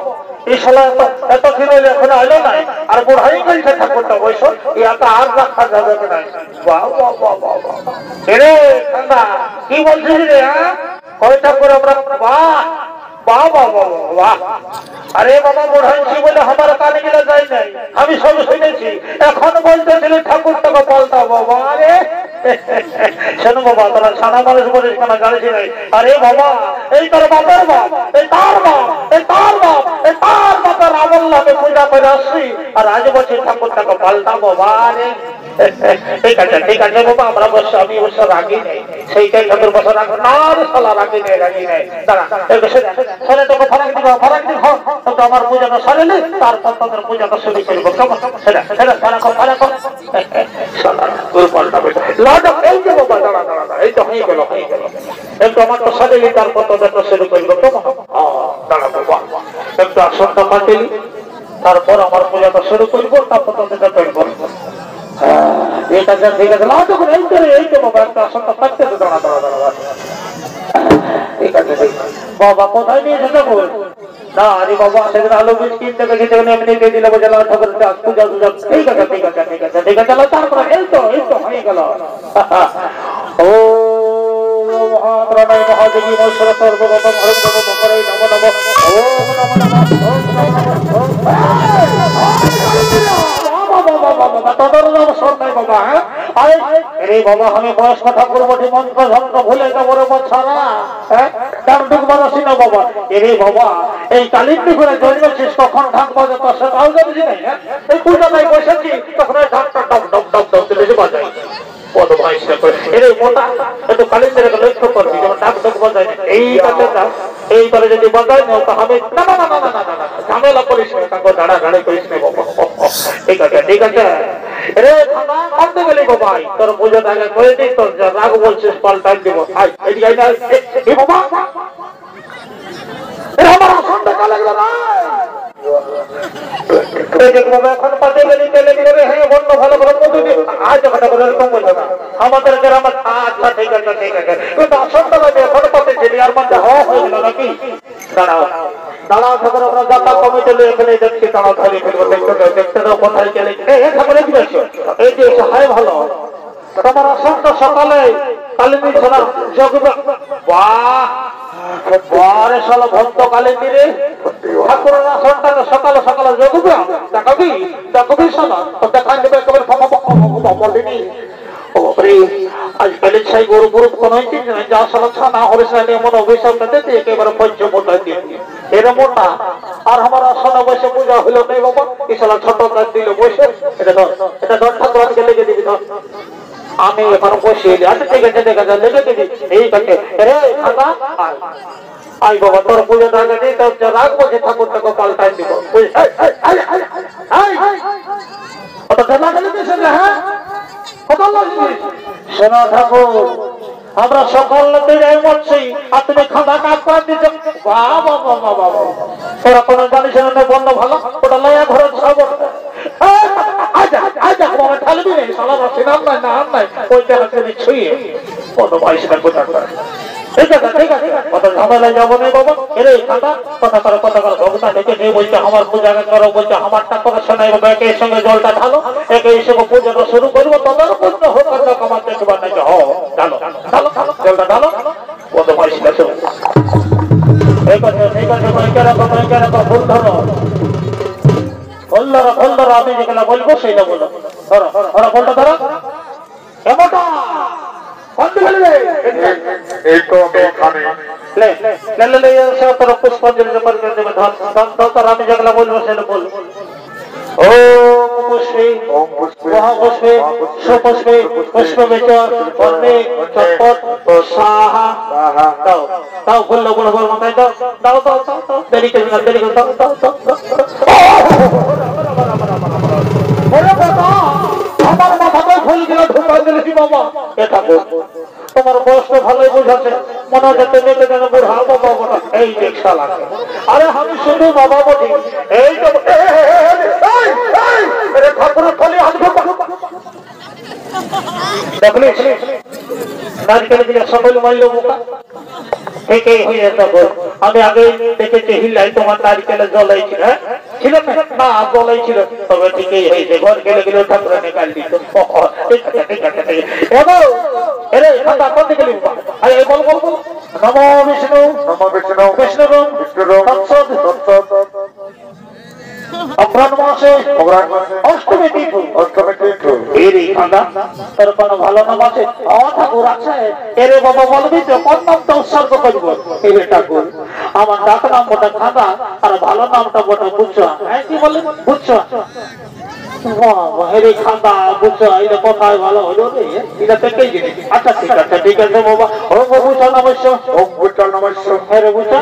এই সালা এত ছিল এখন এলো নাই আর বুড়াই গেছে ঠাকুরটা বৈশ ইয়াটা আর রাখা যাবে না বাহ বাহ বাহ বাহ রে ঠান্ডা কি বলছিস রে হ্যাঁ কই ঠাকুর আমরা বাহ বাহ বাহ বাহ বাহ আরে বাবা বুড়াইছি বলে আমার কানে গেলে যাই নাই আমি সব শুনেছি এখন বলতেছিল ঠাকুরটাকে পাল্টাবো বাবা রে শোনো বাবা তোরা সাদা মানুষ বলিস কেন জানিস নাই আরে বাবা এই তোর বাপের বাপ এই তার বাপ এই তার বাপ এই তার বাপের আমল নামে পূজা করে আসছি আর আজ বলছি ঠাকুরটাকে পাল্টাবো বাবা রে ঠিক আছে বাবা আমরা বসে আমি অবশ্য রাগি নেই সেইটাই ঠাকুর বসে রাখবো না সালা রাগি নেই দাঁড়া সরে তোকে ফারাক দিব তো আমার পূজাটা সরেলে তারপর তোদের পূজাটা শুরু করবো কেমন সেটা ফারাক পাল্টাবে এই যে বাবা দাঁড়া এই তো হয়ে গেল একটু আমার তো সরেলি তারপর তোদেরটা শুরু করবো কেমন দাঁড়া বাবা একটু আসনটা পাঠিয়ে তারপর আমার পূজাটা শুরু করবো তারপর তোদেরটা করবো ঠিক আছে এই তো বাবা একটা আসনটা পাচ্ছে তো দাঁড়া ঠিক আছে বাবা কোথায় নিয়ে যেতে বল না আরে বাবা সেদিন আলু বীজ কিনতে গেছে এমনি কে দিলে বোঝাল ঠাকুর পূজা ঠিক আছে তারপরে এই তো হয়ে গেল ও মহাপ্রণয় মহাদেবী মহেশ্বর সর্বগত মকরাই নমো নমো বাবা আমি বয়স্ক ঠাকুর বটি মন্ত্র ঝন্ত্র ভুলে যাবো ছাড়া তার ডুব বানাসি না বাবা এরে বাবা এই কালিন্দি করে জন্মেছিস কখন ঢাক বাজাত সেটাও জানিস নাই এই পূজাটাই বসেছি তখন ওই ঢাকটা ডব ডব ডব ডব দিলে বাজাই পদ ভাইসা করে এরে মোটা একটু কালিন্দির লক্ষ্য করবি যেমন ঢাক ঢক বাজায় এইবারে যদি বাজায় না তো আমি না ঝামেলা করিস না কাকু দাঁড়া করিস না বাবা ঠিক আছে রে আনতে গেলি বাবা তোর পূজা আগে করে দিই তোর যা রাগ বলছিস পাল্টাই দিব বাবা আমার আসনটা কালে গেল না এখন পাতে গেলি তেলে গেলে হ্যাঁ বন্য ভালো আজ কথা বলে এরকম বলবো না আমাদের গ্রামে আচ্ছা ঠিক আছে কিন্তু আসনটা এখন পাতে ছিলি আর মধ্যে হয়ে গেল নাকি দাঁড়াও ঠাকুর আমরা যাত্রা কমিটি এখানে দেখছি দাঁড়াও ধরে ফেলবো দেখতে দাও কোথায় গেলে ঠাকুরে কি দেখছো এই যে হায় ভালো তোমার আসনটা সকালে কালিনী ছোড়া জগবে বাহ সালা ভক্ত কালিনী রে ঠাকুরের আসনটা সকালে জগবে দেখাবি শোনা দেখাই দেবে একেবারে বলিনি আজকাল সেই গরু কোন যা সালা ছানা হরিস না এমন অভিশাপটা দিতে একেবারে পঞ্চ মোটা দিয়ে এরা মোটা আর আমার আসনে বসে পূজা হইল নাই বাবা এই সালা ছোট কাজ দিল বসে এটা ধর ঠাকুরকে লেগে দিবি ধর আমি এখন বসে আচ্ছা ঠিক আছে লেগে দিবি এই কাছে রে খাতা আই বাবা তোর পূজা আগে নেই তোর যা রাখবো যে ঠাকুরটাকে পাল্টাই দিব কত টাকা গেলে হ্যাঁ কত শোনা ঠাকুর আমরা সকাল যাই মরছি আর তুমি খাঁদা কাজ করে দিচ্ছ বাবা বাবা বাবা তোরা কোনো জানিস না বন্ধ ভালো ওটা লয়া ঘরে সব আজা আজা বাবা ঠালবি নেই সালা রাখি নাম নাই না নাই ওই টাকা তুমি ছুঁয়ে কত পয়সা কোথা করে ঠিক আছে ঠিক আছে কত ঝামেলায় যাবো না বাবা এরে খাঁদা কথা করে ভগবান দেখে নিয়ে বলছে আমার পূজা করো বলছে আমারটা করে শোনাই একের সঙ্গে জলটা ঢালো একে হিসেবে পুজোটা শুরু করবো তোমার পুজো হোক আর আমার দেখবার নাকি হ ঢালো ঢালো জলটা ঢালো কত পয়সা শুরু ঠিক আছে ফুল ধরো ফুল ধরো আমি যেগুলো বলবো সেইটা বলো ধরো ধরো ফুলটা ধরো এমনটা এই তো এখানে পুষ্পাঞ্জলি আমি যেগুলো বলবো সেটা বলবো ওম পুষ্পে মহাপুষ্পে সুপুষ্পে পুষ্পবেচর অনেক চটপট সাহা দাও দাও বললো বলো বলো মাথায় দাও দাও দাও দাও দাও দেরি করে দাও দাও দাও আমার মাথায় ফুল গেলে ঢুকা দিলেছি বাবা এটা তোমার বয়স ভালোই বুঝাচ্ছে মনে হচ্ছে তুমি তো যেন বুড়া বাবা এই দেখছা লাগে আরে আমি শুধু বাবা বলি এই তো ঠাকুরের ফলে আসবো দেখলি নারকেল দিলে সকল মাইল বোকা একেই হয়ে তখন আমি আগে দেখেছি হিলাই তোমার নারকেলে জ্বলাইছিল হ্যাঁ ছিল না জ্বলাই ছিল তবে ঠিকই হয়েছে ঘর গেলে গেলে ঠাকুরের নিকাল দিত ঠিক আছে ঠিক আছে এবার এরে খাতা কোন দিকে লিখবা আরে বল বল বল নমো বিষ্ণু বিষ্ণুরম তৎসৎ অপরাধ মাসে অষ্টমী তিথি এরে খাতা তোর কোনো ভালো নাম আছে ঠাকুর আছে এরে বাবা বলবি তো কোন নামটা উৎসর্গ করব এরে ঠাকুর আমার ডাক নাম বটা খাতা আর ভালো নামটা বটা বুঝছো হ্যাঁ কি বলে বুঝছো হেরে খাতা বুঝছো এটা কোথায় ভালো হলো রে এটা থেকেই জিনিস আচ্ছা ঠিক আছে বাবা ওম বুঝছো নমস্য হেরে বুঝছো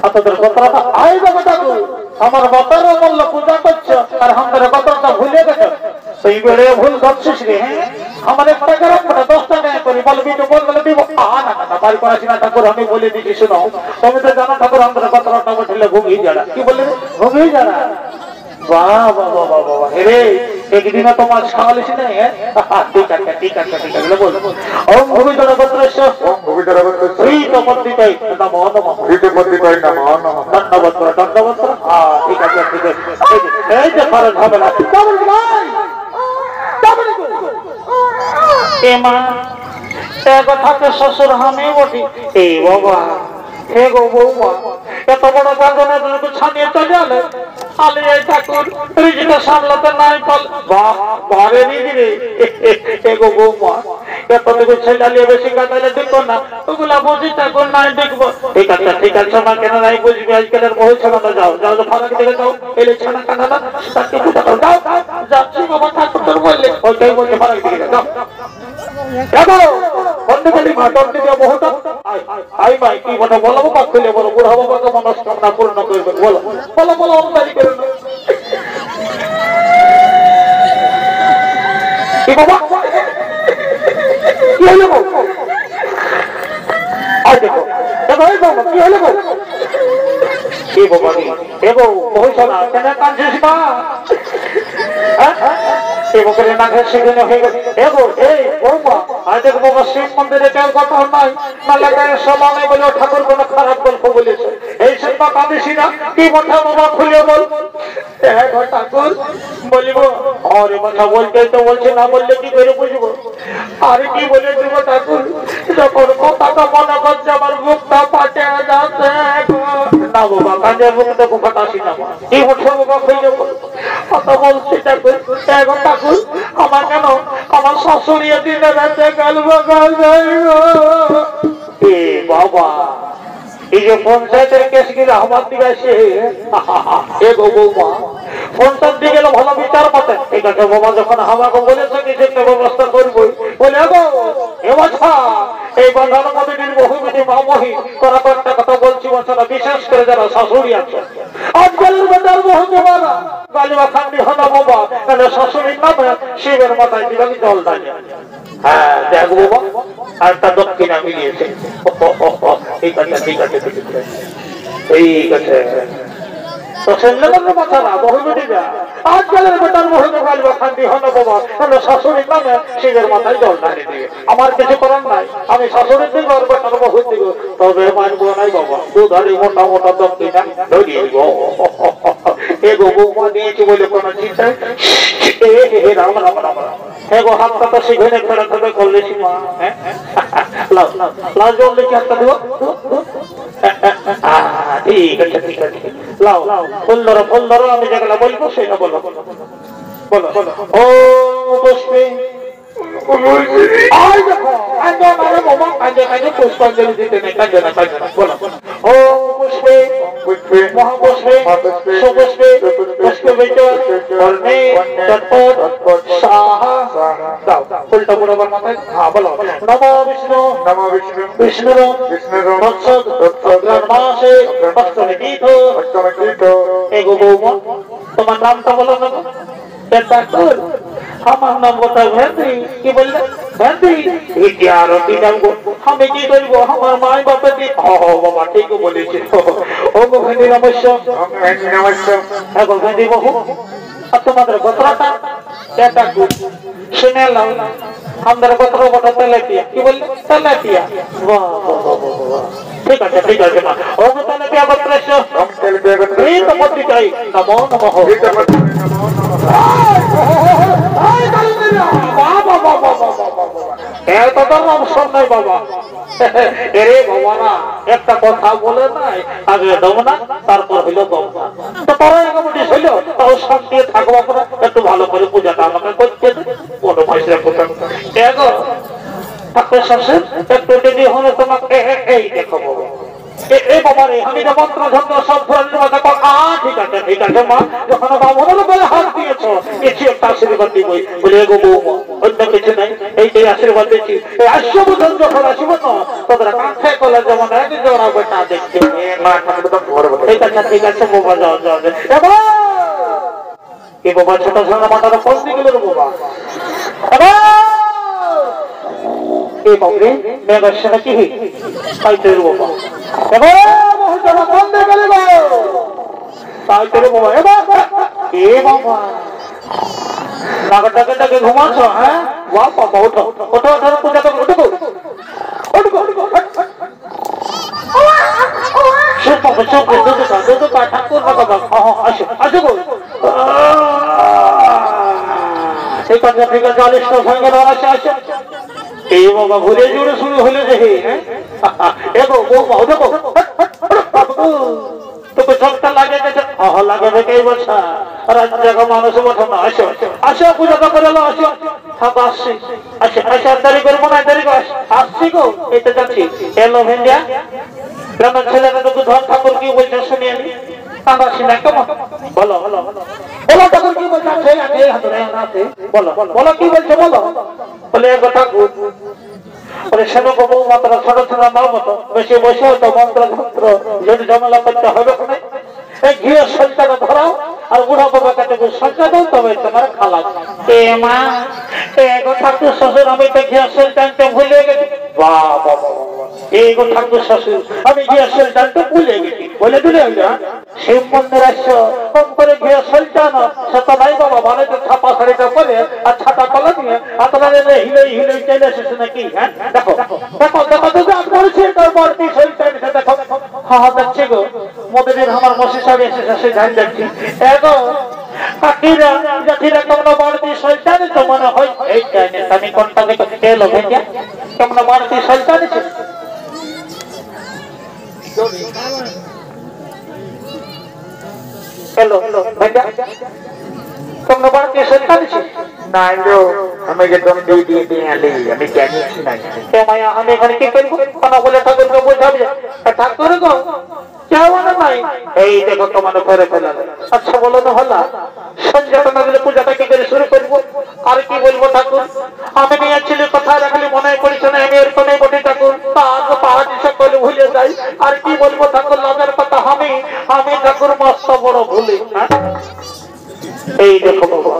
আপনাদের কথাটা আই বাবা ঠাকুর আমার বাতারও বললো পূজা করছো আর আমাদের বাতারটা ভুলে গেছো সেই বেড়ে ভুল করছিস রে আমার একটা গরম করে 10 টাকা করে বলবি তো বললে দিব না বাড়ি করাছি না ঠাকুর আমি বলে দিচ্ছি শোনো তুমি তো জানো ঠাকুর আমাদের বাতারটা বসলে ঘুমিয়ে যারা কি বললে ঘুমিয়ে যারা বাহ বাহ বাহ বাহ রে একদিন তোমার খাওয়ালিস না ঠিক আছে বল ওম ভূমিধর গোত্রস্য শ্রী তপন্দিতাই নমো নমঃ দণ্ডবত ঠিক আছে এই যে খরচ হবে না এ মা এক থাকে শ্বশুর আমি বটি এই বাবা হে গো বৌমা এত বড় বাগানে তুমি ছানিয়ে চলে আলে আলে এই ঠাকুর রিজিটা সামলাতে নাই পাল বাহ বারে রিজি হে গো বৌমা এত থেকে ছেলালিয়ে বেশি কাটালে দেখো না ওগুলা বুঝি ঠাকুর নাই দেখবো ঠিক আছে মা কেন নাই বুঝবি আজকালের বহু ছানা যাও ফারাক দিকে যাও এলে ছানা কানা না তাকে পুজো করো যাও যাচ্ছি বাবা ঠাকুর তোর বললে ওইটাই বলছে ফারাক দিকে যাও দেখো বন্ধু গেলি মা তোর দিকে বহুত আই ভাই কি বলো বলবো পাক খুলে বলো বুড়া বাবাকে মনস্কামনা পূর্ণ করবে বলো আমদানি করে কি বাবা কি হলো আই দেখো এই বাবা কি হলো কি বাবা দেখো বহুত না কেন কাঁদছিস মা বকরে না সেখানে হয়ে গেছে এগো এই বৌমা আজ দেখো বাবা শিব মন্দিরে কেউ কথা নাই না লাগায় সমানে বলে ঠাকুর কোনো খারাপ গল্প বলেছে এই সব কাঁদিস না কি কথা বাবা খুলে বল ঠাকুর বলিব আরে কথা বলতে তো বলছে না বললে কি করে বুঝবো আরে কি বলে দিব ঠাকুর যখন কথাটা মনে করছে আমার মুখটা ফাটে যাচ্ছে না বাবা কাজের মুখটা ফাটাসি না কি বলছো বাবা খুলে বল কথা বলছি ঠাকুর ঠাকুর আমার কেন আমার শাশুড়ি দিনে রাতে গল্প এ বাবা এই যে পঞ্চায়েতের কেস গিয়ে আমার দিকে আসে এ গো বৌমা পঞ্চায়েত দিয়ে গেলে ভালো বিচার পাতে ঠিক আছে বাবা যখন আমাকে বলেছে কিছু একটা ব্যবস্থা করবোই বলে গো এবছর এই বাংলার মধ্যে বহুবিধি মামহি তোরা তো একটা কথা বলছি বছর বিশেষ করে যারা শাশুড়ি আছে আজকালের বাজার বহু জমানা গালিবা খান্ডি হলো বাবা তাহলে শাশুড়ির নামে শিবের মাথায় দিলাম জল ঢালে। হ্যাঁ দেখবো আর তা দক্ষিণা মিলিয়েছে। ঠিক আছে ঠিক আছে ঠিক আছে তো সেগুলো কথা না বহু বেটিরা আজকালের বেটার বহু মোবাইল বা খান্তি হলো বাবা হলো শাশুড়ির নামে শিবের মাথায় জল ঢালে দিয়ে। আমার কিছু করার নাই, আমি শাশুড়ির দিকে আর বেটার বহু দিকে তবে মানবো নাই বাবা। দুধারি মোটা মোটা দক্ষিণা ধরিয়ে দিব। এগো বৌমা দিয়েছি বলে কোনো চিন্তা রাম রাম রাম রাম। এগো হাতটা তো সেখানে ফেরা ফেরা করলে সীমা। হ্যাঁ লাল জল লিখে হাতটা দিব। ঠিক আছে ঠিক আছে লাও ফুল ধরো আমি যেগুলো বলবো সেটা বলো বলো বলো। ও পুষ্পে দেখো পুষ্পাঞ্জলি দিতে নেই কাঁদে না বলো। ও পুষ্পে মহাপুষ্পে সুপুষ্পে পুষ্পে কর্ণে চটপট সাহা দাও ফুলটা পুরো মাথায়। হ্যাঁ বলো নম বিষ্ণু বিষ্ণুর মাসে এগো বৌমা তোমার নামটা বলো না। আমার নাম কথা ভেন্দি। কি বললে ভেন্দি? আমি কি করবো আমার মাই বাপে বাবা ঠিক বলেছে। ও গো ভেন্দি নমস্কার। হ্যাঁ গো ভেন্দি বহু আর তোমাদের গোত্রটা শুনে এলাম আমাদের গোত্র বটা তেলাপিয়া। কি বললে তেলাপিয়া? ঠিক আছে ঠিক আছে মা ও গো তেলাপিয়া গোত্রেশ এই তো মতি চাই নমো নমঃ। একটা কথা বলে নাই আগে দেবো না তারপর হইলো গঙ্গা। তো তারা এগোটি হইলো তাও শান্তি থাকবো আমরা একটু ভালো করে পূজাটা আমাকে করতে কোনো পয়সা কোথাও এগো ঠাকুর শাশুর একটু যদি হলে তোমাকে এই দেখো বাবা এই বাবা রে আমি যে মন্ত্র ধন্দ সব ঠিক আছে ঠিক আছে মা যখন বামনের বলে হাত দিয়েছো কিছু একটা আশীর্বাদ দিবই বলে গো বৌমা অন্য কিছু নাই এই আশীর্বাদ দিচ্ছি। এই আশীর্বাদ যখন আসিব না তোদের কাছে কলে যেমন এক জোড়া বেটা দেখতে ঠিক আছে ঠিক আছে বাবা যাও যাও এই বাবা ছোট ছোট মাথাটা ফোন দিয়ে গেল বাবা। এই বাবরে মেঘের সাথে কি তাই তৈরি বাবা তাই তৈরি বাবা এ বাবা নাগটাকে টাকে ঘুমাচ্ছ। হ্যাঁ বাহ বাবা ওঠো ওঠো ওঠো পূজা করো ওঠো ঠাকুর বাবা আসো আসো ঠিক আছে ঠিক আছে আলিষ্ট সঙ্গে আসে আসে এই বাবা ঘুরে জুড়ে শুরু হলে দেখি। এগো বৌমা দেখো তোকে ঝটকা লাগে লাগে দেখে এই বছর জায়গা মানুষ বসো না আসো আসো পূজাটা করে এলো আসো থাকো আসছি আসে আসে আর দেরি করবো না দেরি করে আসছি গো এই তো যাচ্ছি এলো ভেন্ডিয়া গ্রামের ছেলেরা তো ধর ঠাকুর কি বলছে শুনিয়ে নি আসি না কেমন বলো বলো বলো ঠাকুর কি বলছে বলো বলো কি বলছে বলো বলে এগো ঠাকুর সেন বউ মাত্র ছোট ছোট মাল মতো বেশি বসে তো মন্ত্র মন্ত্র যদি ঝামেলা করতে হবে না এই ঘিয়ে সঞ্চাটা ধরাও আর বুড়া বাবা কাছে সঞ্চা দাও তবে তোমার খালা এ মা এগো ঠাকুর শ্বশুর আমি তো ঘিয়ে সঞ্চানতে ভুলে গেছি। বাবা এই গো ঠাকুর শ্বশুর আমি ঘিয়ে সঞ্চানতে ভুলে গেছি বলে দিলে শিব মন্দির আসছো কম করে ঘিয়ে সঞ্চানো সেটা নাই বাবা বাড়িতে ছাপা শাড়িটা পরে আর ছাতা কলা নিয়ে আপনারা হিলে হিলে চলে এসেছে নাকি। হ্যাঁ দেখো দেখো দেখো তো যা করছে তোর বাড়তি সঞ্চান দেখো হ্যাঁ দেখছি গো মোদের আমার মশি সাহেব এসেছে সে ধ্যান দেখছি এগো কাকিরা জাতিরা তোমরা বাড়তি সঞ্চান তো মনে হয় এই টাইমে আমি কোনটা দেখো এলো ভেঙে তোমরা বাড়তি সঞ্চান এলো ভেঙে তোমরা বাড়তি সঞ্চান নাই গো আমি একদম দিয়ে দিয়ে আলি আমি জানিছি না মায়া আমি এখানে কি করবো কথা বলে ঠাকুরকে বোঝাবে ঠাকুর গো কেউ নাই এই দেখো তোমার ঘরে ফেলা। আচ্ছা বলো না হলা সঞ্জয় দিলে পূজাটা কি করে শুরু করবো আর কি বলবো ঠাকুর আমি নিয়ে ছিল কথা রাখলে মনে পড়ছে না আমি এরকম বটি ঠাকুর পাহাড় সকলে ভুলে যাই আর কি বলবো ঠাকুর লাজের কথা আমি ঠাকুর মস্ত বড় ভুলি। এই দেখো বাবা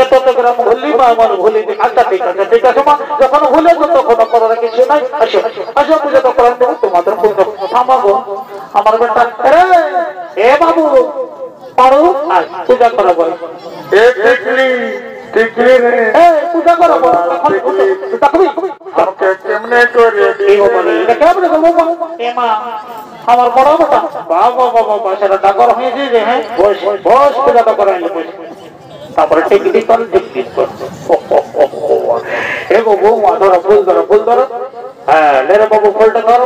এত বললি মা আমার ভুলে আচ্ছা ঠিক আছে মা যখন ভুলে তো তখন করার কিছু নাই আসো আসো পূজা তো করার দেবো তোমাদের পুজো থামাবো আমার বেটা এ বাবু পারো আয় পূজা করাবো পূজা করাবো আমার বড় বেটা বাবা বাবা সেটা ডাকর হয়েছে যে হ্যাঁ বস বস পূজাটা করাইলে বস তারপরে টিকলি কর টিকলি কর এগো বৌমা ধরো ফুল ধরো হ্যাঁ লেরে বাবু ফুলটা ধরো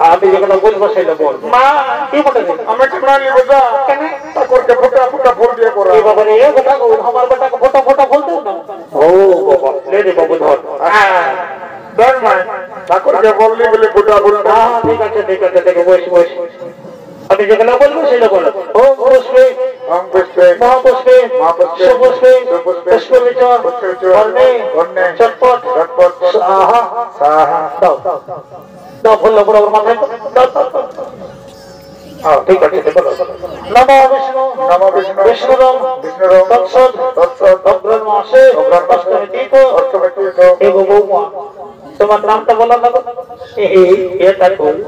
আমি যেগুলো বলবো সেটা বল মা কি বলে আমি ঠাকুরানি বোঝা কেন ঠাকুরকে ফোটা ফুল দিয়ে করা এই বাবা রে এ বেটা আমার বেটাকে ফোটা ফুল দাও না ও বাবা লেরে বাবু ধর হ্যাঁ ধর ভাই ঠাকুরকে বললি বলে ফোটা ফুল ঠিক আছে দেখে বস আমি যেগুলো বলবো সেটা বলো ওম পুষ্পে মহাপুষ্পে সুপুষ্পে পুষ্পবিচর বর্ণে চটপট সাহা দাও ফুল বড় মাথায় দাও ঠিক আছে বলো নমো বিষ্ণু বিষ্ণুরম তৎসৎ অগ্রমাসে অষ্টমীতীত এগো বৌমা তোমার নামটা বলা লাগো এটা কই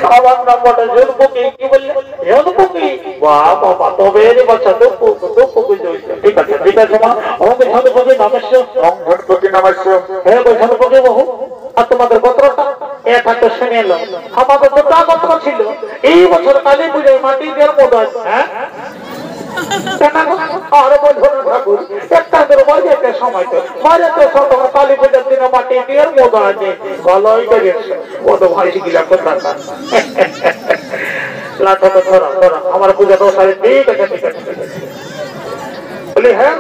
আমার নামটা জলপুকি কি বললে জলপুকি বাবা তবে রে বাচ্চা দুপুকি ঠিক আছে মা ওম জলপুকি নমস্য হে জলপুকি বহু আর তোমাদের গোত্রটা এটা তো শুনে এলো আমাদের দুটো গোত্র ছিল এই বছর কালী পূজায় মাটি দেওয়ার মতো হ্যাঁ আর বলবো ঠাকুর একটা বাড়িতে সময় তো বাড়িতে তোমার কালী পূজার দিনে মাটি দেওয়ার মতো আছে ভালোই গেছে কত ভাই গিলা কথা লাঠাটা ধরা আমার পূজা তো সাড়ে ঠিক আছে বলি হ্যাঁ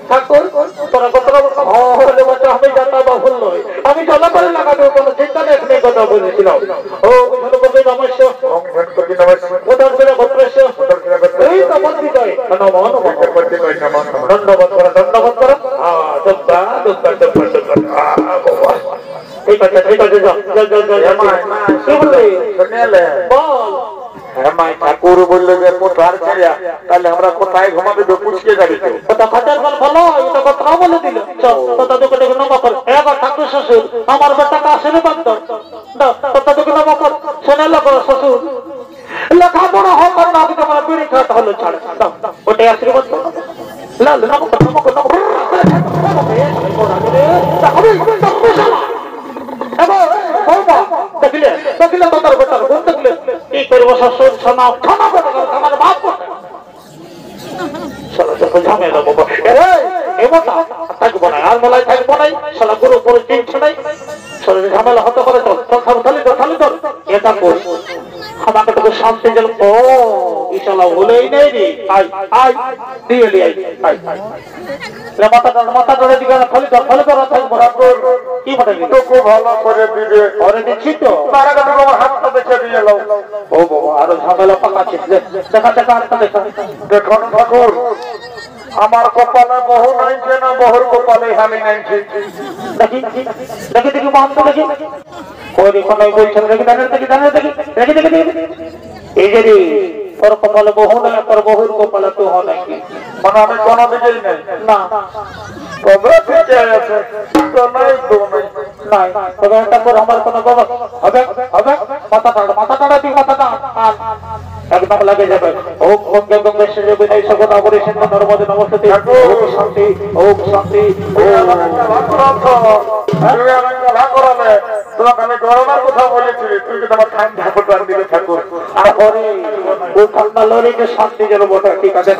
ঠাকুর তোরা কত হলে বাচ্চা আমি জানতাম বা ভুল নয় আমি জলা করে লাগাবো কোনো চিন্তা নেই এখানে কথা বলেছিলাম ও জনপতি নমস্য উদার করে ভদ্রেশ্য এই তো বন্দি যায় দণ্ডবোধ করো ঠিক আছে বল ঠাকুর বললো যে কোথার ছেড়া তাহলে আমরা কোথায় ঘুমাবে পুষকে যাবি কথা খাতার বল ভালো এটা কথা বলে দিল কথা দোকানে নমা কর এবার ঠাকুর শ্বশুর আমার বেটাকে আশীর্বাদ দাও কথা দোকানে নমা কর শোনা লোক শ্বশুর লেখাপড়া হোক আর না কিন্তু আমার বিড়ি খাওয়াটা হলো ছাড় দাও ওটাই আশীর্বাদ করো লাল নমা কর দেখিলে তোর বেটার বলতে গেলে কি করবো শ্বশুর সোনা খানা করে আমার বাপ ঝামেলা বাবা থাকবো না আর মেলায় থাকবো নাই সালা গুরু করে চিনছে নাই শরীরে ঝামেলা হতে পারে তো এটা কর আমাকে তোকে শান্তি জল ও ইশালা হলেই নেই রে আই দিয়ে মাথা ধরে দিকে খালি ধর থাকবো কি বলে তো খুব ভালো করে দিবে ঘরে দিচ্ছি তো তার আগে আমার হাতটা দেখে দিয়ে এলো ও বাবা আরো ঝামেলা পাকাচ্ছিস দেখা হাতটা দেখা দেখুন ঠাকুর আমার কপালে বহু নাইছে না বহুর কপালে আমি নাইছি দেখি মানতে দেখি ওই কোন বলছেন দেখি এই যে তোর কপালে বহু না তোর বহুর কপালে তো হয় নাকি মানে আমি কোনো দিকেই নাই না তবে ঠিক আছে তো নাই নাই তবে একটা পর আমার কোনো বাবা হবে মাথা টাড়া দিই মাথাটা একদম লাগে যাবে ওম গঙ্গে গঙ্গে সেজে বিদায় সকল অপরিসীম নর্মদে নমস্তে ওম শান্তি তোমাকে আমি গরমের কথা বলেছি তুই কিন্তু আমার ঠান্ডা ফোটার দিকে ঠাকুর ঠান্ডা লড়িকে শান্তি যেন বটা ঠিক আছে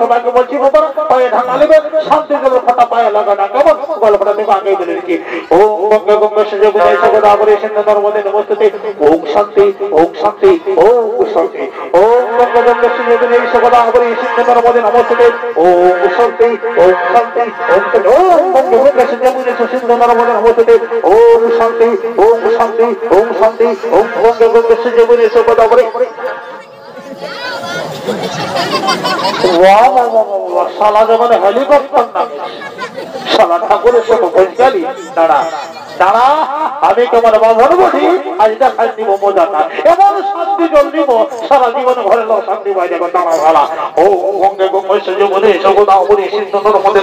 সবাইকে বলছি পায়ে ঢাকা নেবে শান্তি যেন ফোটা পায়ে লাগানা কেমন গল্পটা তুমি আগে বলে রেখি ওম গঙ্গে গঙ্গে সেজে বিদায় সকল অপরিসীম নর্মদে নমস্তে ওম শান্তি ওম গঙ্গে গঙ্গে সেজে বিদায় সকল অপরিসীম নর্মদে নমস্তে ওম শান্তি ওম গঙ্গে গঙ্গে সেজে বিদায় সুসিন্ধ নর্মদে নমস্তে ওম শান্তি ওম গঙ্গে গঙ্গে সেজে বিদায় সকল অপরিসীম বাহ বাহ বাহ বাহ, শালা যেমন হেলিকপ্টার নামে শালা ঠাকুরের সঙ্গে বৈজ্ঞানিক। দাঁড়া দাঁড়া, আমি তোমার বাবন বলি, আজ দেখাই দিব মজাটা। এমন শান্তি জল দিব সারা জীবন ঘরে লোক শান্তি পাই যাবে। দাঁড়া ভালা ও গঙ্গে গঙ্গে সেজে বলে সবদা বলি সিন্ধুর মধ্যে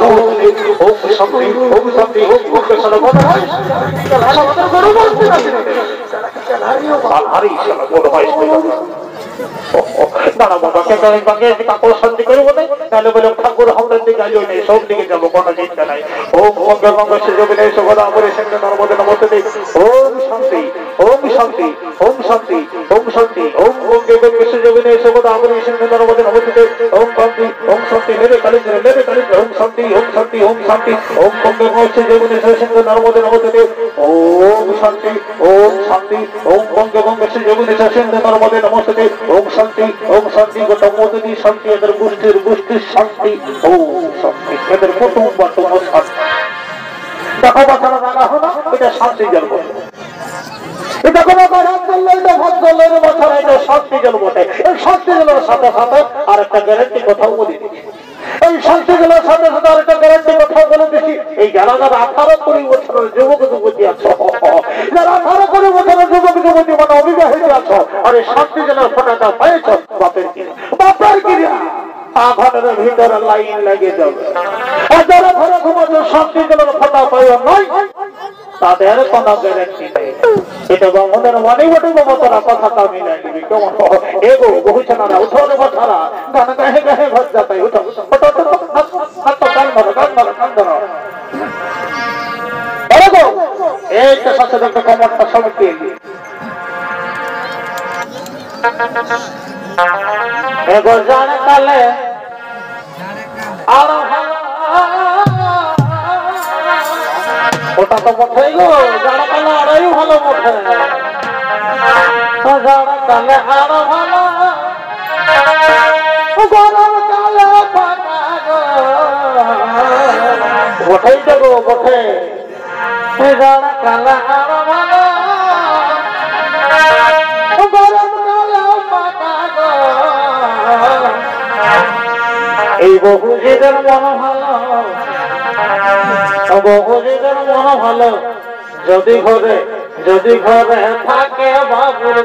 ও শান্তি ও শান্তি ও গঙ্গে সারা বড় হয় বড় বলতে না আরে শালা বড় হয়। দাঁড়া বাবা কে কাকুর শান্তি করবো না, তাহলে বলে ঠাকুর আমাদের দিকে আলিও নেই, সব দিকে যাবো, কোনো চিন্তা নাই। ওম গঙ্গে গঙ্গে সেজে বলে সবদা বলি সিন্ধু নর্মদে নমস্তে ওম শান্তি ওম শান্তি ওম শান্তি ওম শান্তি ওম গঙ্গে গঙ্গে সেজে বলে সবদা বলি সিন্ধু নর্মদে নমস্তে ওম শান্তি লেবে কালিন্দ্র ওম শান্তি ওম শান্তি ওম শান্তি ওম গঙ্গে গঙ্গে সেজে বলে সিন্ধু নর্মদে নমস্তে ওম শান্তি ওম গঙ্গে গঙ্গে সেজে বলে সিন্ধু নর্মদে নমস্তে ওম শান্তি গোটা মোদী শান্তি, এদের গোষ্ঠীর শান্তি ওম শান্তি, এদের কুটুম্ব বাটুম্ব শান্তি। দেখো বাচ্চারা রাগা হলো, এটা শান্তি জল বটে। এটা কোনো রাগ করলে এটা ভাত করলে বাচ্চারা এটা শান্তি জল বটে। এই শান্তি জলের সাথে সাথে আর একটা গ্যারান্টি কথাও বলে দিচ্ছি। এই শান্তি জলের সাথে সাথে আর একটা গ্যারান্টি কথাও বলে দিচ্ছি। এই যারা 18-20 বছরের যুবক যুবতী আছো, যারা 18-20 বছরের যুবক যুবতী মানে অবিবাহিত আছো, আর এই শান্তি জলের ফোটাটা পাইছ বাপের কিনা ঘরের ভিতরে লাইন লেগে যাবে। আর যারা ঘরে ঘুমাচ্ছে শান্তি জলের ফোটা পাইও নয়, তাদের কোনো গ্যারান্টি নেই। এটা আমাদের মনে বটে বাবা, তোরা কথাটা মিলাই দিবি কেমন? এগো বহুছে না উঠো রে বাচ্চারা, গান গাহে গাহে ঘর যাতে উঠো গান ধরো গান ধরো গান ধরো। এই তো সাথে একটা কমরটা সবাই দিয়ে এগো জানে কালে আর ওটা তো বটেই গো, জানা কালে আরই ভালো বটে, জানা কালে আরো ভালো, গরম কালে বটেই তো গো বটে, জানা কালে আরো ভালো, গরম কালে এই বহুজিদের মন ভালো, বহুজিদের মন ভালো, যদি ঘরে থাকে বাবুর